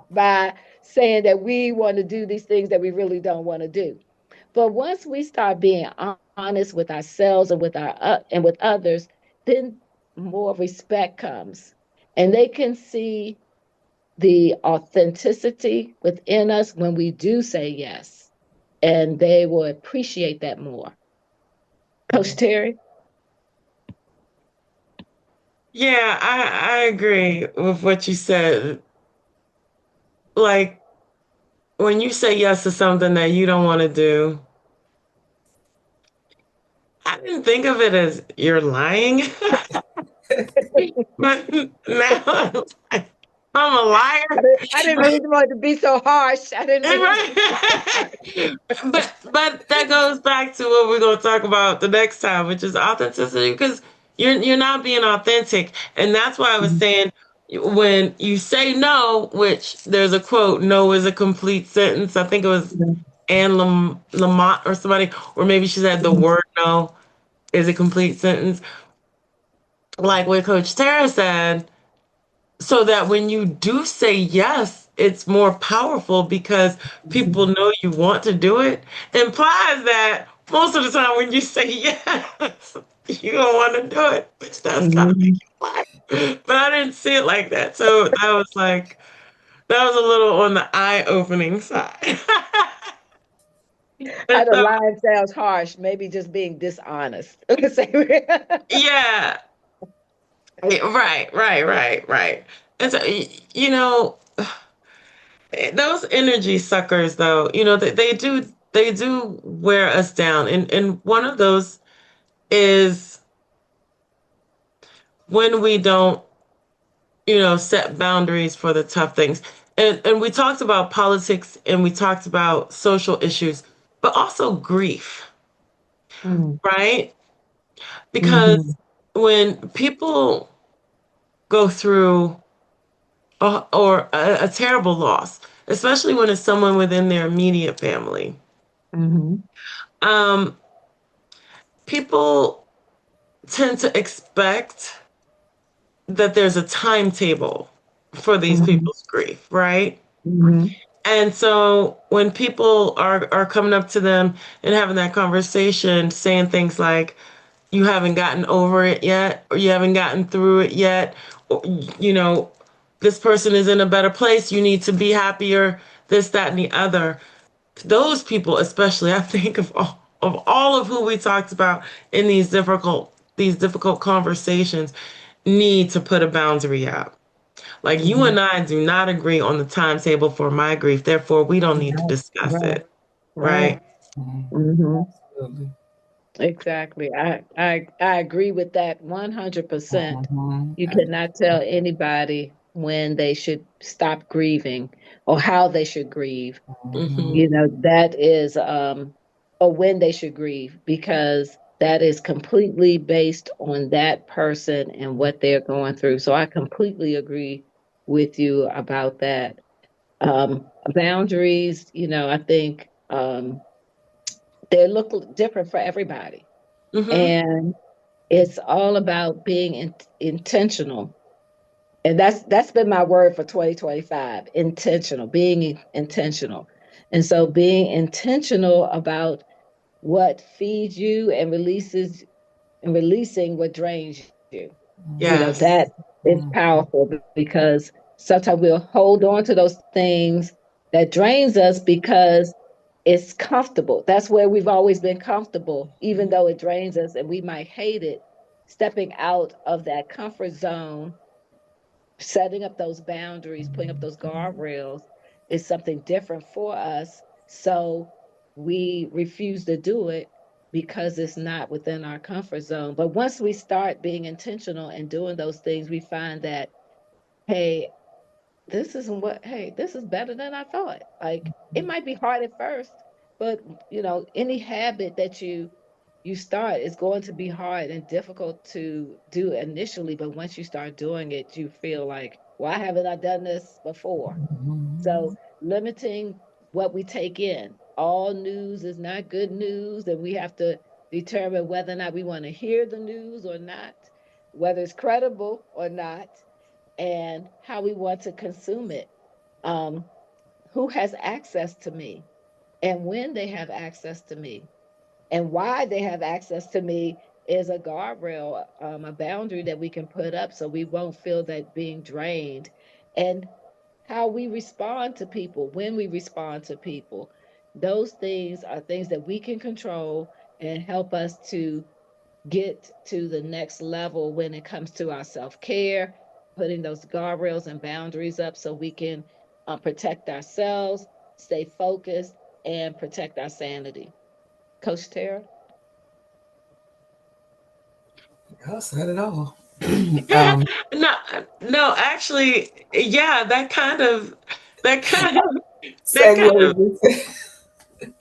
by saying that we want to do these things that we really don't want to do. But once we start being honest with ourselves and with others, then more respect comes, and they can see the authenticity within us when we do say yes, and they will appreciate that more. Coach Terry. Yeah, I agree with what you said. Like when you say yes to something that you don't want to do, I didn't think of it as you're lying, but now I'm a liar. I didn't mean for it to be so harsh. I didn't mean to be so harsh. But that goes back to what we're going to talk about the next time, which is authenticity, because you're not being authentic, and that's why I was saying when you say no, which there's a quote, "No is a complete sentence." I think it was Anne Lamott or somebody, or maybe she said the word "no" is a complete sentence. Like what Coach Tara said, so that when you do say yes, it's more powerful because people know you want to do it. Implies that most of the time when you say yes, you don't want to do it, which does kind of make Mhm. you lie. But I didn't see it like that. So that was a little on the eye opening side. And How the so, line sounds harsh, maybe just being dishonest. yeah, right. And so, you know, those energy suckers though, they do wear us down, and one of those is when we don't, set boundaries for the tough things. And we talked about politics and we talked about social issues, but also grief, Mm, right? mhm, Because when people go through a terrible loss, especially when it's someone within their immediate family, mhm, um, people tend to expect that there's a timetable for these mhm, people's grief, right? mhm, And so when people are coming up to them and having that conversation, saying things like, you haven't gotten over it yet, or you haven't gotten through it yet, or, this person is in a better place, you need to be happier, this, that, and the other. Those people, especially, I think of all of who we talked about in these difficult conversations, need to put a boundary up. Like you mhm. and I do not agree on the timetable for my grief, therefore we don't need to Right, discuss right, it, right. right? Mhm. Absolutely. Exactly. I agree with that 100%. Mhm. You cannot tell anybody when they should stop grieving or how they should grieve. Hmm. That is or when they should grieve, because that is completely based on that person and what they're going through. So I completely agree with you about that. Boundaries, I think they look different for everybody. Hmm. And it's all about being intentional. And that's been my word for 2025, intentional, being intentional. And so being intentional about what feeds you and releasing what drains you. That Yes. is powerful, because sometimes we'll hold on to those things that drains us because it's comfortable. That's where we've always been comfortable, even though it drains us and we might hate it. Stepping out of that comfort zone, setting up those boundaries, putting up those guardrails is something different for us. So we refuse to do it because it's not within our comfort zone. But once we start being intentional and doing those things, we find that, hey, this is better than I thought. Like, it might be hard at first, but any habit that you start is going to be hard and difficult to do initially, but once you start doing it, you feel like, why haven't I done this before? So limiting what we take in. All news is not good news, and we have to determine whether or not we want to hear the news or not, whether it's credible or not, and how we want to consume it. Um, who has access to me, and when they have access to me, and why they have access to me is a guardrail, a boundary that we can put up so we won't feel that being drained. And how we respond to people, when we respond to people, those things are things that we can control and help us to get to the next level when it comes to our self-care, putting those guardrails and boundaries up so we can protect ourselves, stay focused, and protect our sanity. Coach Tara? Y'all said it all. um, No, no, actually, yeah, that kind of, that kind of, segue.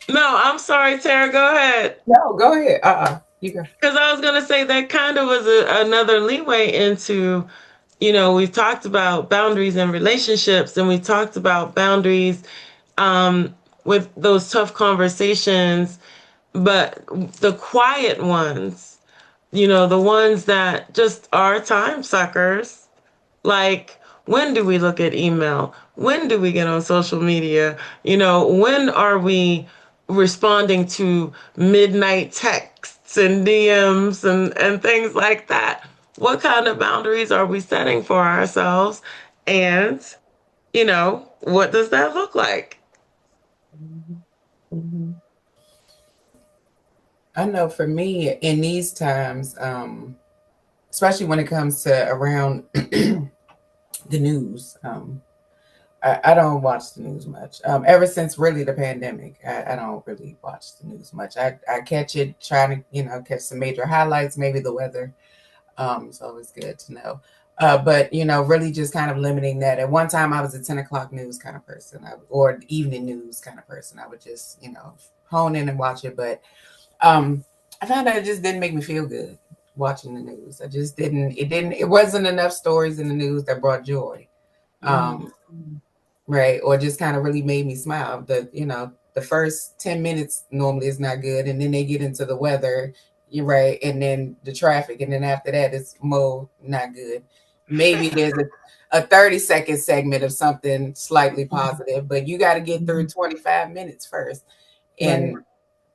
no, I'm sorry, Tara, go ahead. No, go ahead. You go. Because I was going to say that kind of was another leeway into, we've talked about boundaries in relationships and we talked about boundaries with those tough conversations, but the quiet ones, the ones that just are time suckers. Like, when do we look at email? When do we get on social media? When are we responding to midnight texts and DMs and things like that? What kind of boundaries are we setting for ourselves? And, what does that look like? Mhm. Mhm. I know for me in these times, especially when it comes to around the news, I don't watch the news much. Ever since really the pandemic, I don't really watch the news much. I catch it trying to, catch some major highlights, maybe the weather. It's always good to know. But really just kind of limiting that. At one time, I was a 10 o'clock news kind of person, or evening news kind of person. I would just, hone in and watch it. But um, I found out it just didn't make me feel good watching the news. I just didn't. It didn't. It wasn't enough stories in the news that brought joy. Mhm. Um, right, or just kind of really made me smile. The first 10 minutes normally is not good, and then they get into the weather. You're right, and then the traffic, and then after that it's more not good. Maybe there's a 30-second segment of something slightly positive, but you got to get through Mhm. 25 minutes first. Right. And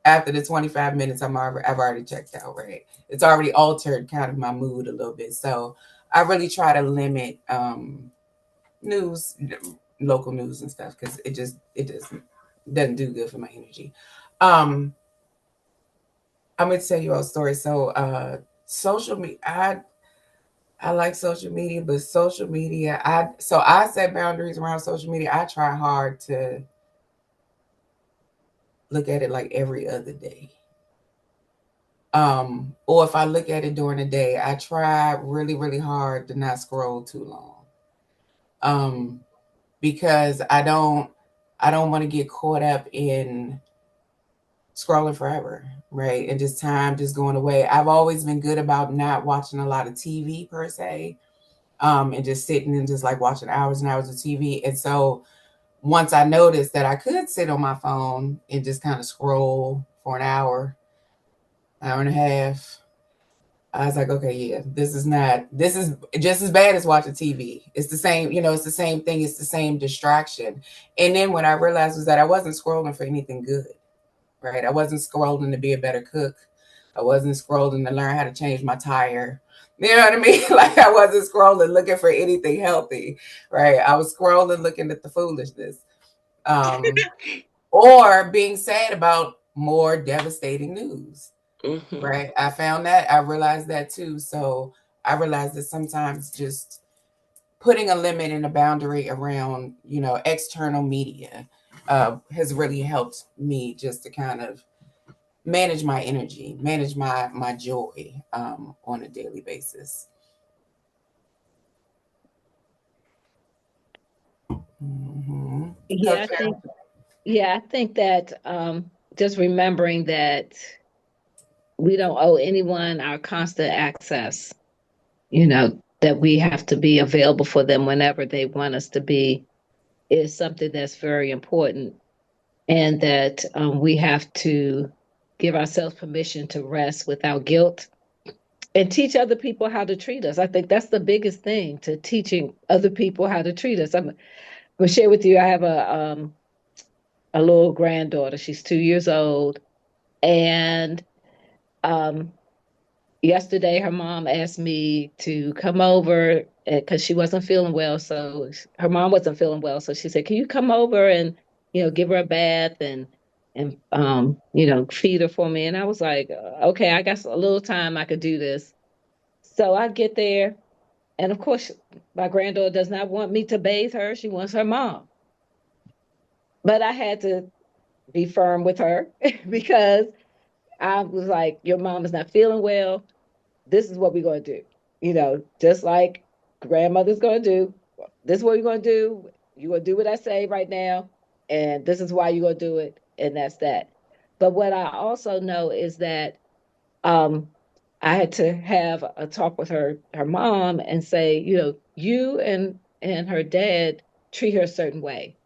after the 25 minutes, I've already checked out. Right, it's already altered kind of my mood a little bit. So I really try to limit news, local news and stuff, because it doesn't do good for my energy. Um, I'm gonna tell you a story. So, social media, I like social media, but social media, I set boundaries around social media. I try hard to look at it like every other day. Or if I look at it during the day, I try really, really hard to not scroll too long. Um, because I don't want to get caught up in scrolling forever, right? And just time just going away. I've always been good about not watching a lot of TV per se, and just sitting and just like watching hours and hours of TV. And so once I noticed that I could sit on my phone and just kind of scroll for an hour and a half, I was like, okay, yeah, this is just as bad as watching TV. It's the same, it's the same thing, it's the same distraction. And then what I realized was that I wasn't scrolling for anything good, right? I wasn't scrolling to be a better cook. I wasn't scrolling to learn how to change my tire. You know what I mean? Like I wasn't scrolling looking for anything healthy, right? I was scrolling looking at the foolishness. Um, or being sad about more devastating news, Hmm. right? I realized that too. So I realized that sometimes just putting a limit and a boundary around, external media has really helped me just to kind of manage my energy, manage my joy on a daily basis. Mm-hmm. Coach Yeah, I think Carol. yeah, I think that just remembering that we don't owe anyone our constant access, that we have to be available for them whenever they want us to be is something that's very important. And that we have to give ourselves permission to rest without guilt and teach other people how to treat us. I think that's the biggest thing, to teaching other people how to treat us. I'm gonna share with you. I have a little granddaughter. She's 2 years old, and um, yesterday her mom asked me to come over because she wasn't feeling well. So her mom wasn't feeling well. So she said, "Can you come over and give her a bath and feed her for me?" And I was like, "Okay, I got a little time. I could do this." So I get there, and of course, my granddaughter does not want me to bathe her. She wants her mom. But I had to be firm with her because I was like, your mom is not feeling well. This is what we're going to do. Just like grandmother's going to do. This is what you're going to do. You're going to do what I say right now. And this is why you're going to do it. And that's that. But what I also know is that um, I had to have a talk with her mom and say, you and her dad treat her a certain way.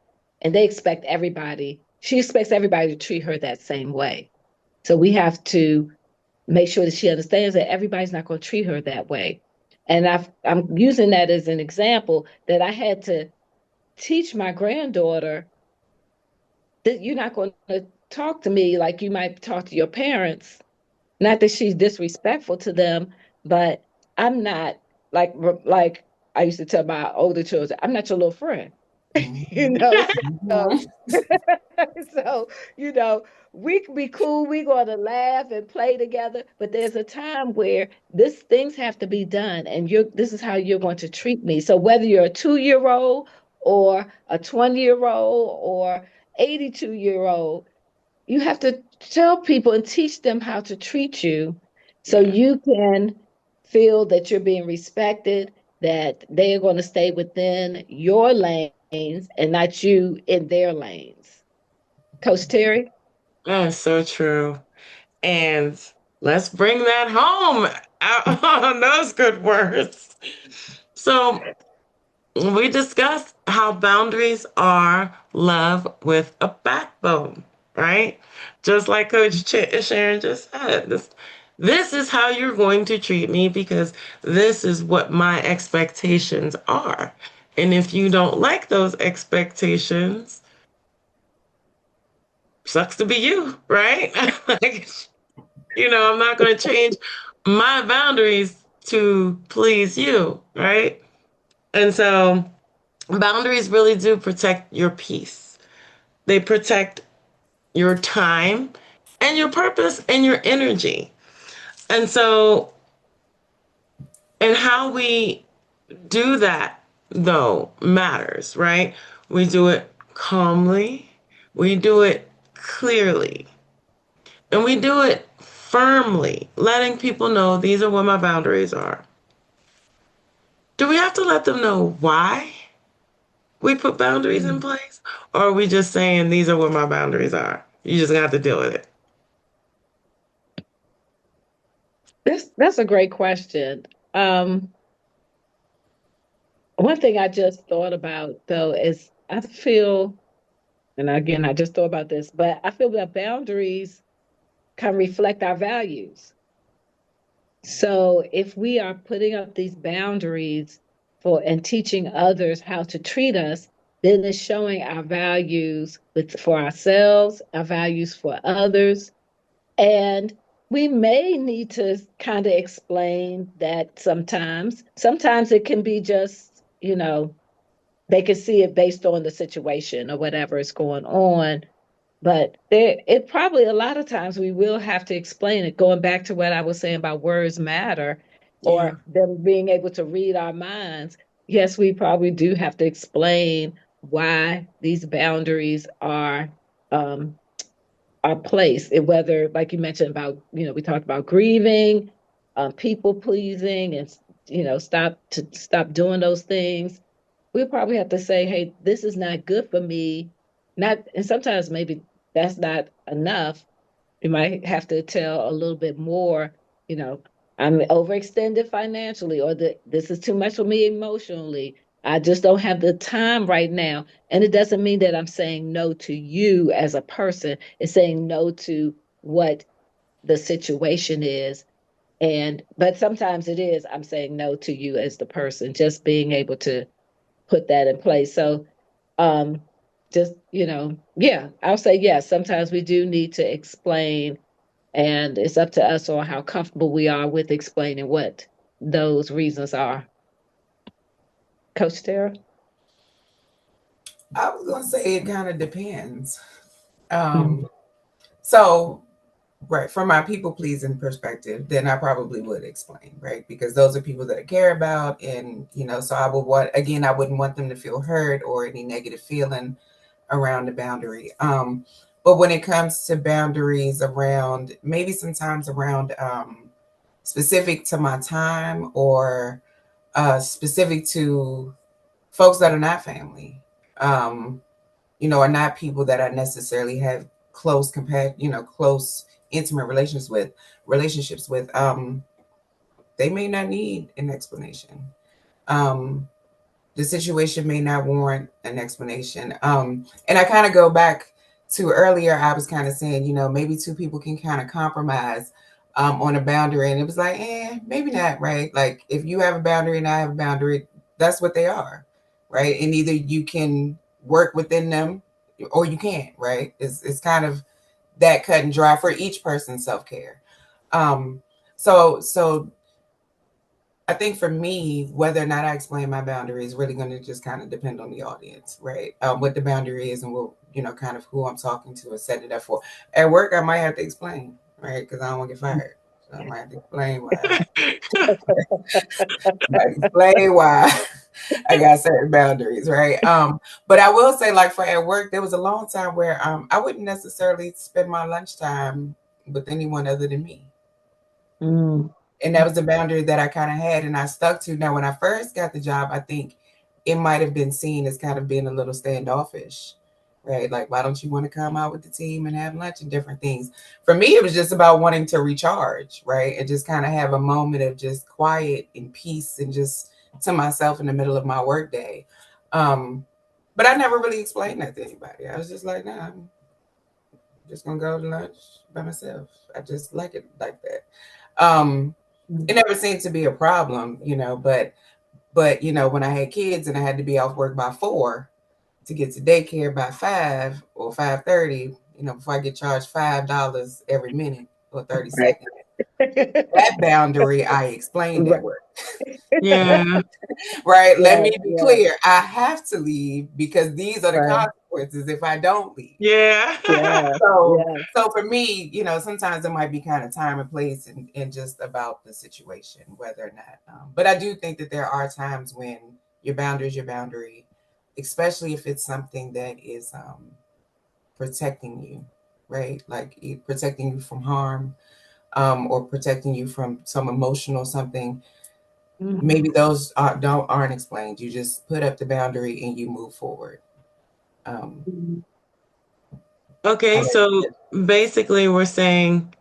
And she expects everybody to treat her that same way. So we have to make sure that she understands that everybody's not going to treat her that way. And I'm using that as an example that I had to teach my granddaughter that you're not going to talk to me like you might talk to your parents. Not that she's disrespectful to them, but I'm not like I used to tell my older children, I'm not your little friend. you know, so Mhm. so you know we can be cool, we gonna laugh and play together, but there's a time where this things have to be done, and this is how you're going to treat me. So whether you're a 2-year old or a 20-year old or 82-year old, you have to tell people and teach them how to treat you so Yeah. you can feel that you're being respected, that they are going to stay within your lanes and not you in their lanes. Coach Terry? That is so true. And let's bring that home out on those good words. So, we discussed how boundaries are love with a backbone, right? Just like Coach Sharon just said. This is how you're going to treat me because this is what my expectations are. And if you don't like those expectations, sucks to be you, right? Like, I'm not going to change my boundaries to please you, right? And so boundaries really do protect your peace. They protect your time and your purpose and your energy. And so, and how we do that, though, matters, right? We do it calmly, we do it clearly, and we do it firmly, letting people know these are what my boundaries are. Do we have to let them know why we put boundaries in place? Or are we just saying these are what my boundaries are? You just have to deal with it. That's a great question. Um, One thing I just thought about though is I feel, and again, I just thought about this, but I feel that boundaries can reflect our values. So if we are putting up these boundaries for and teaching others how to treat us, then it's showing our values for ourselves, our values for others. And we may need to kind of explain that sometimes. Sometimes it can be just, they can see it based on the situation or whatever is going on. But it probably a lot of times we will have to explain it, going back to what I was saying about words matter Yeah. or them being able to read our minds. Yes, we probably do have to explain why these boundaries um, are placed, and whether, like you mentioned about, we talked about grieving, people pleasing, and stop doing those things. We probably have to say, hey, this is not good for me. Not, and sometimes maybe that's not enough. You might have to tell a little bit more, you know, I'm overextended financially, or this is too much for me emotionally. I just don't have the time right now. And it doesn't mean that I'm saying no to you as a person. It's saying no to what the situation is. But sometimes it is, I'm saying no to you as the person, just being able to put that in place. So um just, yeah, I'll say yes. Sometimes we do need to explain, and it's up to us on how comfortable we are with explaining what those reasons are. Coach Tara? I was gonna say it kind of depends. Mm. Um, so right, from my people pleasing perspective, then I probably would explain, right? Because those are people that I care about, and so I would want, again, I wouldn't want them to feel hurt or any negative feeling. around the boundary. But when it comes to boundaries around, maybe sometimes around specific to my time, or specific to folks that are not family, um, are not people that I necessarily have close, intimate relationships with. They may not need an explanation. Um, the situation may not warrant an explanation. And I kind of go back to earlier, I was kind of saying, maybe two people can kind of compromise on a boundary. And it was like, maybe not, right? Like if you have a boundary and I have a boundary, that's what they are, right? And either you can work within them or you can't, right? It's kind of that cut and dry for each person's self-care. Um, so I think for me, whether or not I explain my boundary is really going to just kind of depend on the audience, right? What the boundary is and what, kind of who I'm talking to and set it up for. At work, I might have to explain, right? Because I don't want to get fired. So I might have to explain why. I might explain why I got certain boundaries, right? But I will say, like for at work, there was a long time where I wouldn't necessarily spend my lunchtime with anyone other than me. Mm. And that was a boundary that I kind of had and I stuck to. Now, when I first got the job, I think it might have been seen as kind of being a little standoffish, right? Like, why don't you want to come out with the team and have lunch and different things? For me, it was just about wanting to recharge, right? And just kind of have a moment of just quiet and peace and just to myself in the middle of my workday. But I never really explained that to anybody. I was just like, nah, I'm just gonna go to lunch by myself. I just like it like that. It never seemed to be a problem, but when I had kids and I had to be off work by 4 to get to daycare by 5 or 5:30, before I get charged $5 every minute or 30 Right. seconds. That boundary I explained at Right. work. Yeah. Right? Let Yeah, me be yeah, clear. I have to leave because these are the right. consequences if I don't leave. Yeah. Yeah, So yeah. so for me, sometimes it might be kind of time and place and just about the situation, whether or not. But I do think that there are times when your boundary is your boundary, especially if it's something that is protecting you, right? Like protecting you from harm, or protecting you from some emotional something. Mhm. Maybe those aren't explained. You just put up the boundary and you move forward. Um, Mhm. Okay, I like so basically we're saying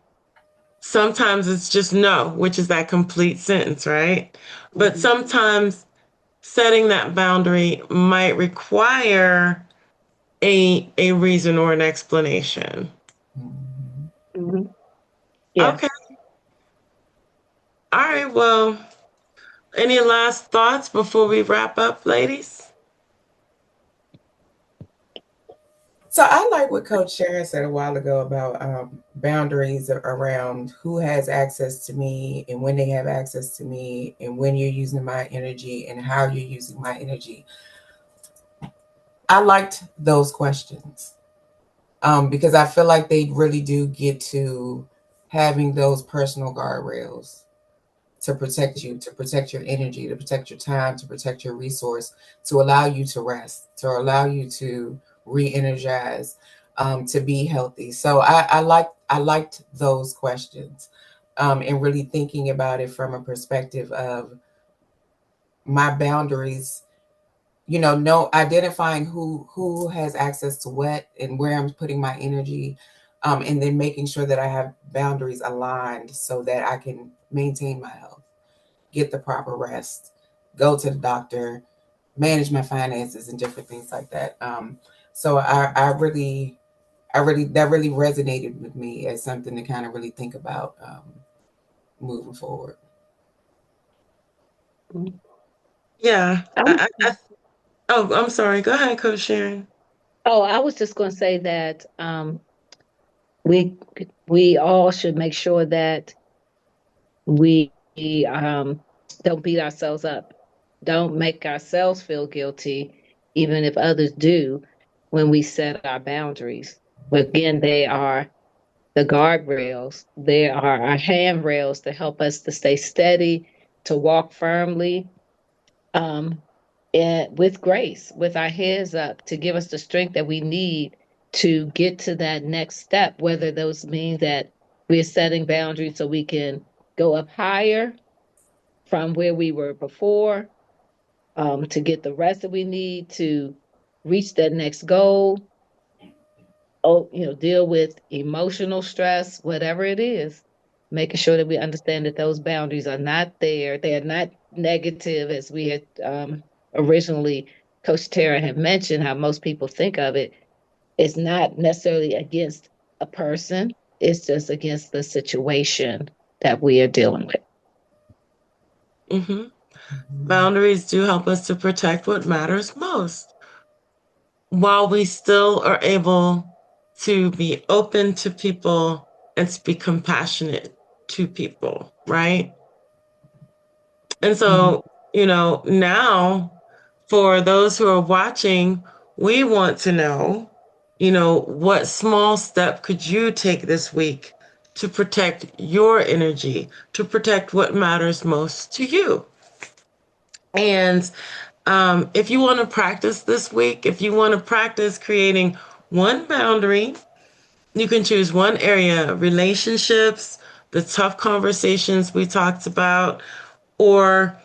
sometimes it's just no, which is that complete sentence, right? But Mhm. sometimes setting that boundary might require a reason or an explanation. Mhm. Mhm. Yeah. Okay. All right. Well, any last thoughts before we wrap up, ladies? So I like what Coach Sharon said a while ago about boundaries around who has access to me and when they have access to me and when you're using my energy and how you're using my energy. I liked those questions because I feel like they really do get to having those personal guardrails to protect you, to protect your energy, to protect your time, to protect your resource, to allow you to rest, to allow you to re-energize, to be healthy. So I liked those questions, and really thinking about it from a perspective of my boundaries. No identifying who has access to what and where I'm putting my energy, and then making sure that I have boundaries aligned so that I can maintain my health, get the proper rest, go to the doctor, manage my finances and different things like that. So I really that really resonated with me as something to kind of really think about moving forward. Mhm. Yeah. I'm, Oh, I'm sorry. Go ahead, Coach Sharon. oh, I was just going to say that we we all should make sure that we don't beat ourselves up. Don't make ourselves feel guilty, even if others do, when we set our boundaries. But again, they are the guardrails. They are our handrails to help us to stay steady, to walk firmly, um, and with grace, with our heads up, to give us the strength that we need to get to that next step, whether those mean that we're setting boundaries so we can go up higher from where we were before, to get the rest that we need to reach that next goal. Oh, deal with emotional stress, whatever it is, making sure that we understand that those boundaries are not there. They are not negative, as we had originally, Coach Tara had mentioned, how most people think of it. It's not necessarily against a person, it's just against the situation that we are dealing with. Hmm. Mhm. Boundaries do help us to protect what matters most while we still are able to be open to people and to be compassionate to people, right? And Mhm. so, now for those who are watching, we want to know, what small step could you take this week to protect your energy, to protect what matters most to you? And if you want to practice this week, if you want to practice creating one boundary, you can choose one area: relationships, the tough conversations we talked about, or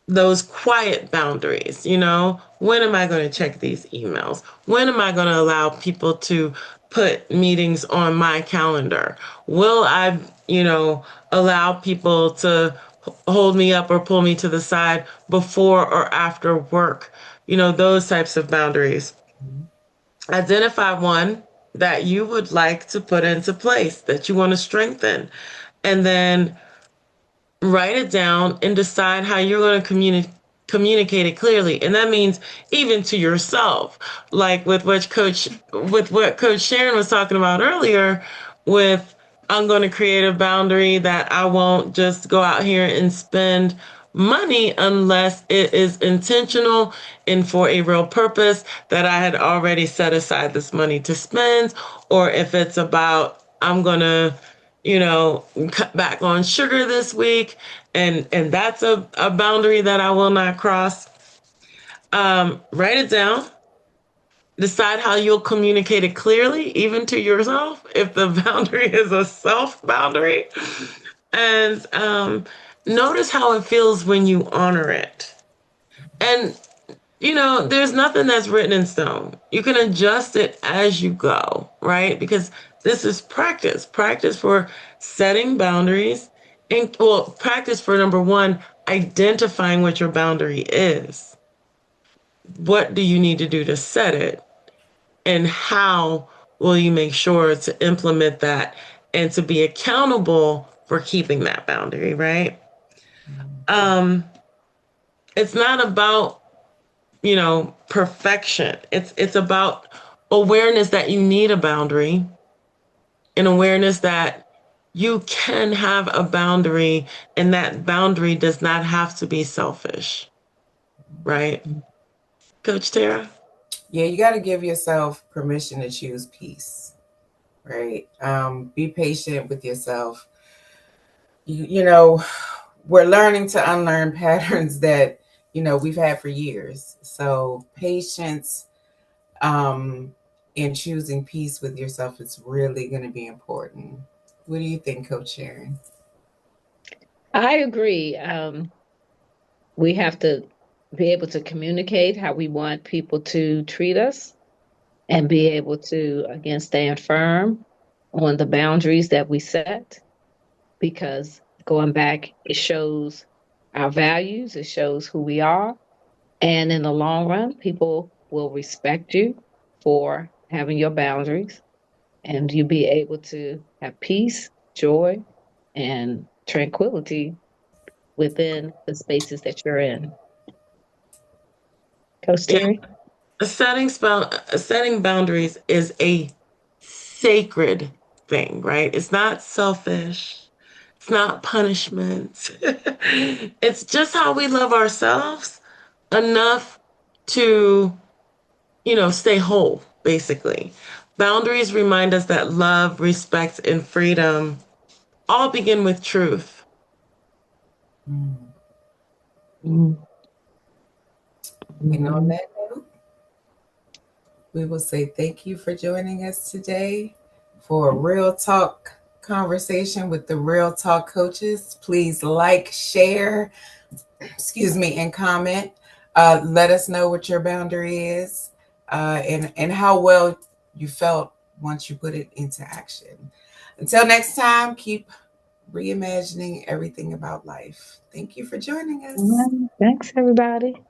those quiet boundaries. When am I going to check these emails? When am I going to allow people to put meetings on my calendar? Will I, allow people to hold me up or pull me to the side before or after work? Those types of boundaries. Identify one that you would like to put into place, that you want to strengthen, and then write it down and decide how you're going to communicate it clearly. And that means even to yourself, like with what Coach Sharon was talking about earlier, with I'm going to create a boundary that I won't just go out here and spend money unless it is intentional and for a real purpose, that I had already set aside this money to spend. Or if it's about I'm going to cut back on sugar this week, and that's a boundary that I will not cross. Write it down. Decide how you'll communicate it clearly, even to yourself, if the boundary is a self boundary. And notice how it feels when you honor it. And there's nothing that's written in stone. You can adjust it as you go, right? Because this is practice. Practice for setting boundaries. And, well, practice for number one, identifying what your boundary is. What do you need to do to set it? And how will you make sure to implement that and to be accountable for keeping that boundary, right? Um, it's not about perfection. It's about awareness that you need a boundary, and awareness that you can have a boundary, and that boundary does not have to be selfish, right? Coach Tara? Yeah, you got to give yourself permission to choose peace, right? Be patient with yourself. You know, we're learning to unlearn patterns that we've had for years. So patience, um, in choosing peace with yourself is really going to be important. What do you think, Coach Sharon? I agree. We have to be able to communicate how we want people to treat us, and be able to, again, stand firm on the boundaries that we set, because going back, it shows our values, it shows who we are. And in the long run, people will respect you for having your boundaries, and you be able to have peace, joy, and tranquility within the spaces that you're in. Coach Yeah, Terry? setting boundaries is a sacred thing, right? It's not selfish. It's not punishment. It's just how we love ourselves enough to, stay whole, basically. Boundaries remind us that love, respect, and freedom all begin with truth. Mm. Mm. And on that note, we will say thank you for joining us today for a real talk conversation with the Real Talk coaches. Please like, share, excuse me, and comment. Let us know what your boundary is, and how well you felt once you put it into action. Until next time, keep reimagining everything about life. Thank you for joining us. Thanks, everybody.